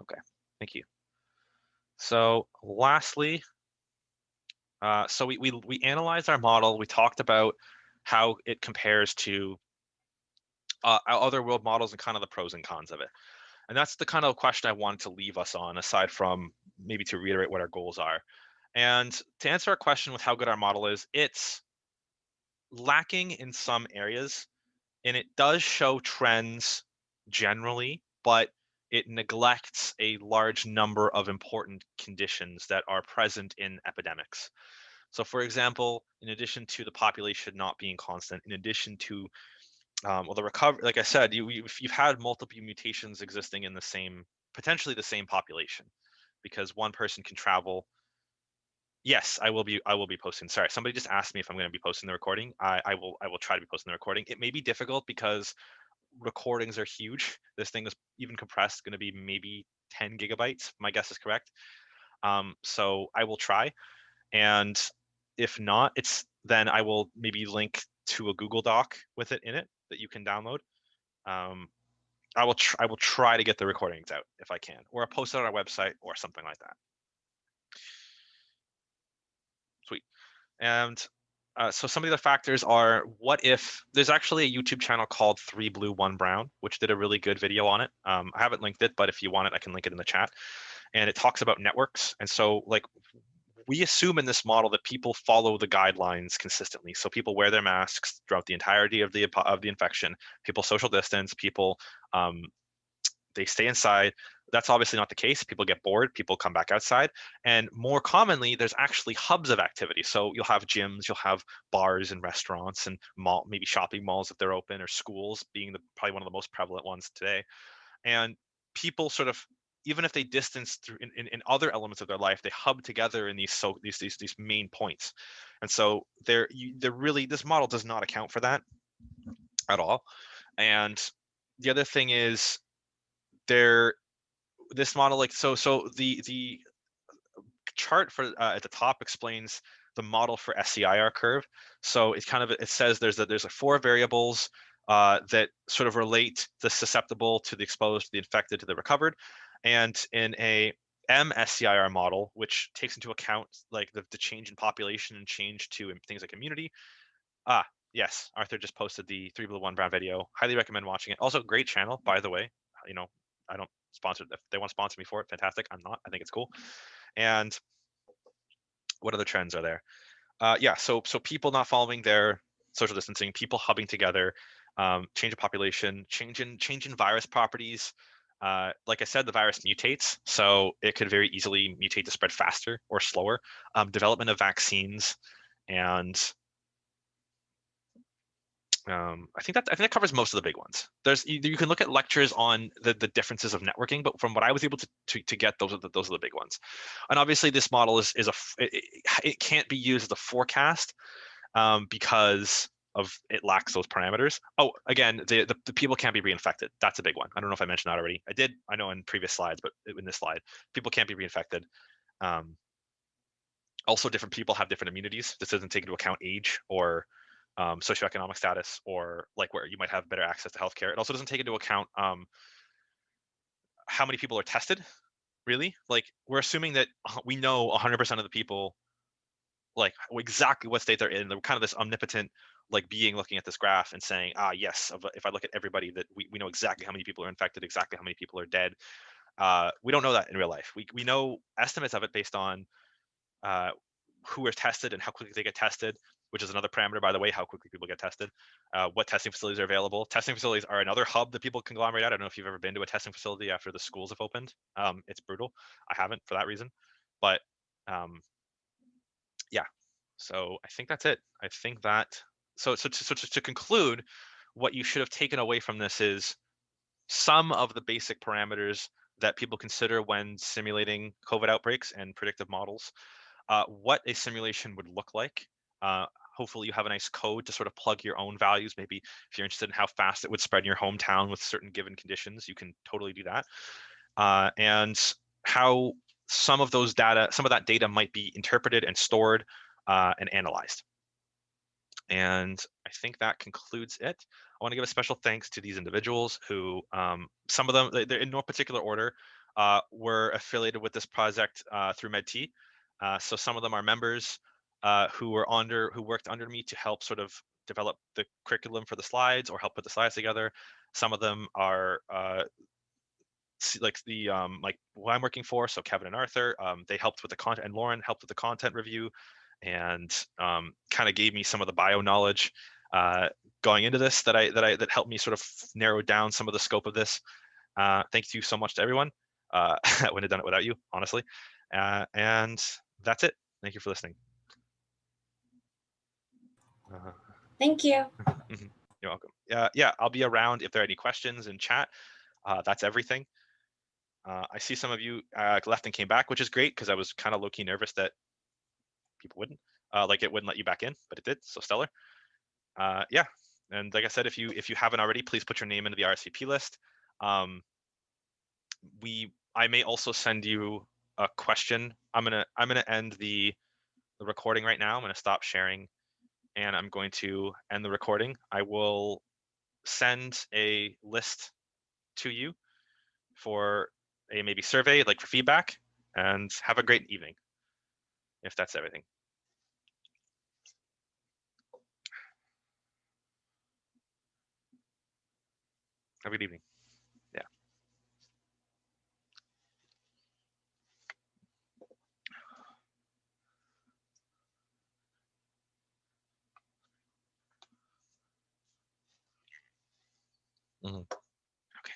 Okay, thank you. So lastly, so we analyzed our model. We talked about how it compares to other world models and kind of the pros and cons of it. And that's the kind of question I wanted to leave us on, aside from maybe to reiterate what our goals are. And to answer our question with how good our model is, it's lacking in some areas, and it does show trends generally, but it neglects a large number of important conditions that are present in epidemics. So for example, in addition to the population not being constant, in addition to well, the recovery, like I said, you've had multiple mutations existing in the same, potentially the same population, because one person can travel. Yes, I will be posting. Sorry, somebody just asked me if I'm going to be posting the recording. I will try to be posting the recording. It may be difficult because recordings are huge. This thing is even compressed, going to be maybe 10 gigabytes. My guess is correct. So I will try, and if not, then I will maybe link to a Google Doc with it in it that you can download. I will try to get the recordings out if I can, or I'll post it on our website or something like that. Sweet. And so some of the other factors are, what if there's actually a YouTube channel called 3 Blue 1 Brown, which did a really good video on it. I haven't linked it, but if you want it, I can link it in the chat. And it talks about networks. And so like we assume in this model that people follow the guidelines consistently. So people wear their masks throughout the entirety of the infection. People social distance. People they stay inside. That's obviously not the case. People get bored, people come back outside. And more commonly, there's actually hubs of activity. So you'll have gyms, you'll have bars and restaurants and maybe shopping malls if they're open, or schools being probably one of the most prevalent ones today. And people sort of, even if they distance through in other elements of their life, they hub together in these main points. And so they're really, this model does not account for that at all. And the other thing is, this model, like, so the chart for at the top explains the model for SCIR curve. So it's kind of, it says there's like 4 variables that sort of relate the susceptible to the exposed, to the infected, to the recovered. And in a MSCIR model, which takes into account like the change in population and change to things like immunity. Yes, Arthur just posted the 3 Blue 1 Brown video. Highly recommend watching it. Also, great channel, by the way. You know, I don't sponsor it. If they want to sponsor me for it, fantastic. I'm not. I think it's cool. And what other trends are there? Yeah, so people not following their social distancing, people hubbing together, change of population, change in virus properties. Like I said, the virus mutates, so it could very easily mutate to spread faster or slower. Development of vaccines, and I think that covers most of the big ones. You can look at lectures on the differences of networking, but from what I was able to get, those are the big ones. And obviously, this model it can't be used as a forecast because it lacks those parameters. Oh, again, the people can't be reinfected. That's a big one. I don't know if I mentioned that already. I know in previous slides, but in this slide, people can't be reinfected. Also, different people have different immunities. This doesn't take into account age or socioeconomic status, or like where you might have better access to healthcare. It also doesn't take into account how many people are tested. Really, like we're assuming that we know 100% of the people, like exactly what state they're in. They're kind of this omnipotent like being looking at this graph and saying, yes, if I look at everybody, that we know exactly how many people are infected, exactly how many people are dead. We don't know that in real life. We know estimates of it based on who are tested and how quickly they get tested, which is another parameter, by the way, how quickly people get tested, what testing facilities are available. Testing facilities are another hub that people conglomerate at. I don't know if you've ever been to a testing facility after the schools have opened. It's brutal. I haven't for that reason, but yeah. So I think that's it. I think that, so to conclude, what you should have taken away from this is some of the basic parameters that people consider when simulating COVID outbreaks and predictive models. What a simulation would look like. Hopefully you have a nice code to sort of plug your own values. Maybe if you're interested in how fast it would spread in your hometown with certain given conditions, you can totally do that. And how some of that data might be interpreted and stored and analyzed. And I think that concludes it. I want to give a special thanks to these individuals who, some of them, they're in no particular order, were affiliated with this project through MedT. So some of them are members who worked under me to help sort of develop the curriculum for the slides or help put the slides together. Some of them are like who I'm working for. So Kevin and Arthur, they helped with the content, and Lauren helped with the content review, and kind of gave me some of the bio knowledge going into this that helped me sort of narrow down some of the scope of this. Thank you so much to everyone. I wouldn't have done it without you, honestly. And that's it. Thank you for listening. Thank you. You're welcome. Yeah, I'll be around if there are any questions in chat. That's everything. I see some of you left and came back, which is great because I was kind of low-key nervous that people wouldn't, like it wouldn't let you back in, but it did, so stellar. Yeah, and like I said, if you haven't already, please put your name into the Rsvp list. I may also send you a question. I'm gonna end the recording right now. I'm gonna stop sharing, and I'm going to end the recording. I will send a list to you for a maybe survey, like for feedback, and have a great evening, if that's everything. Have a good evening. Yeah. Mm-hmm. Okay.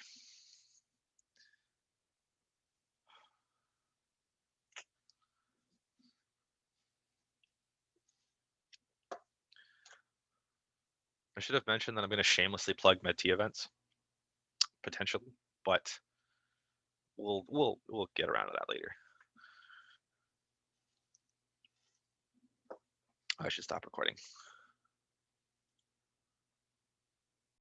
I should have mentioned that I'm going to shamelessly plug MedT events, potentially, but we'll get around to that later. I should stop recording.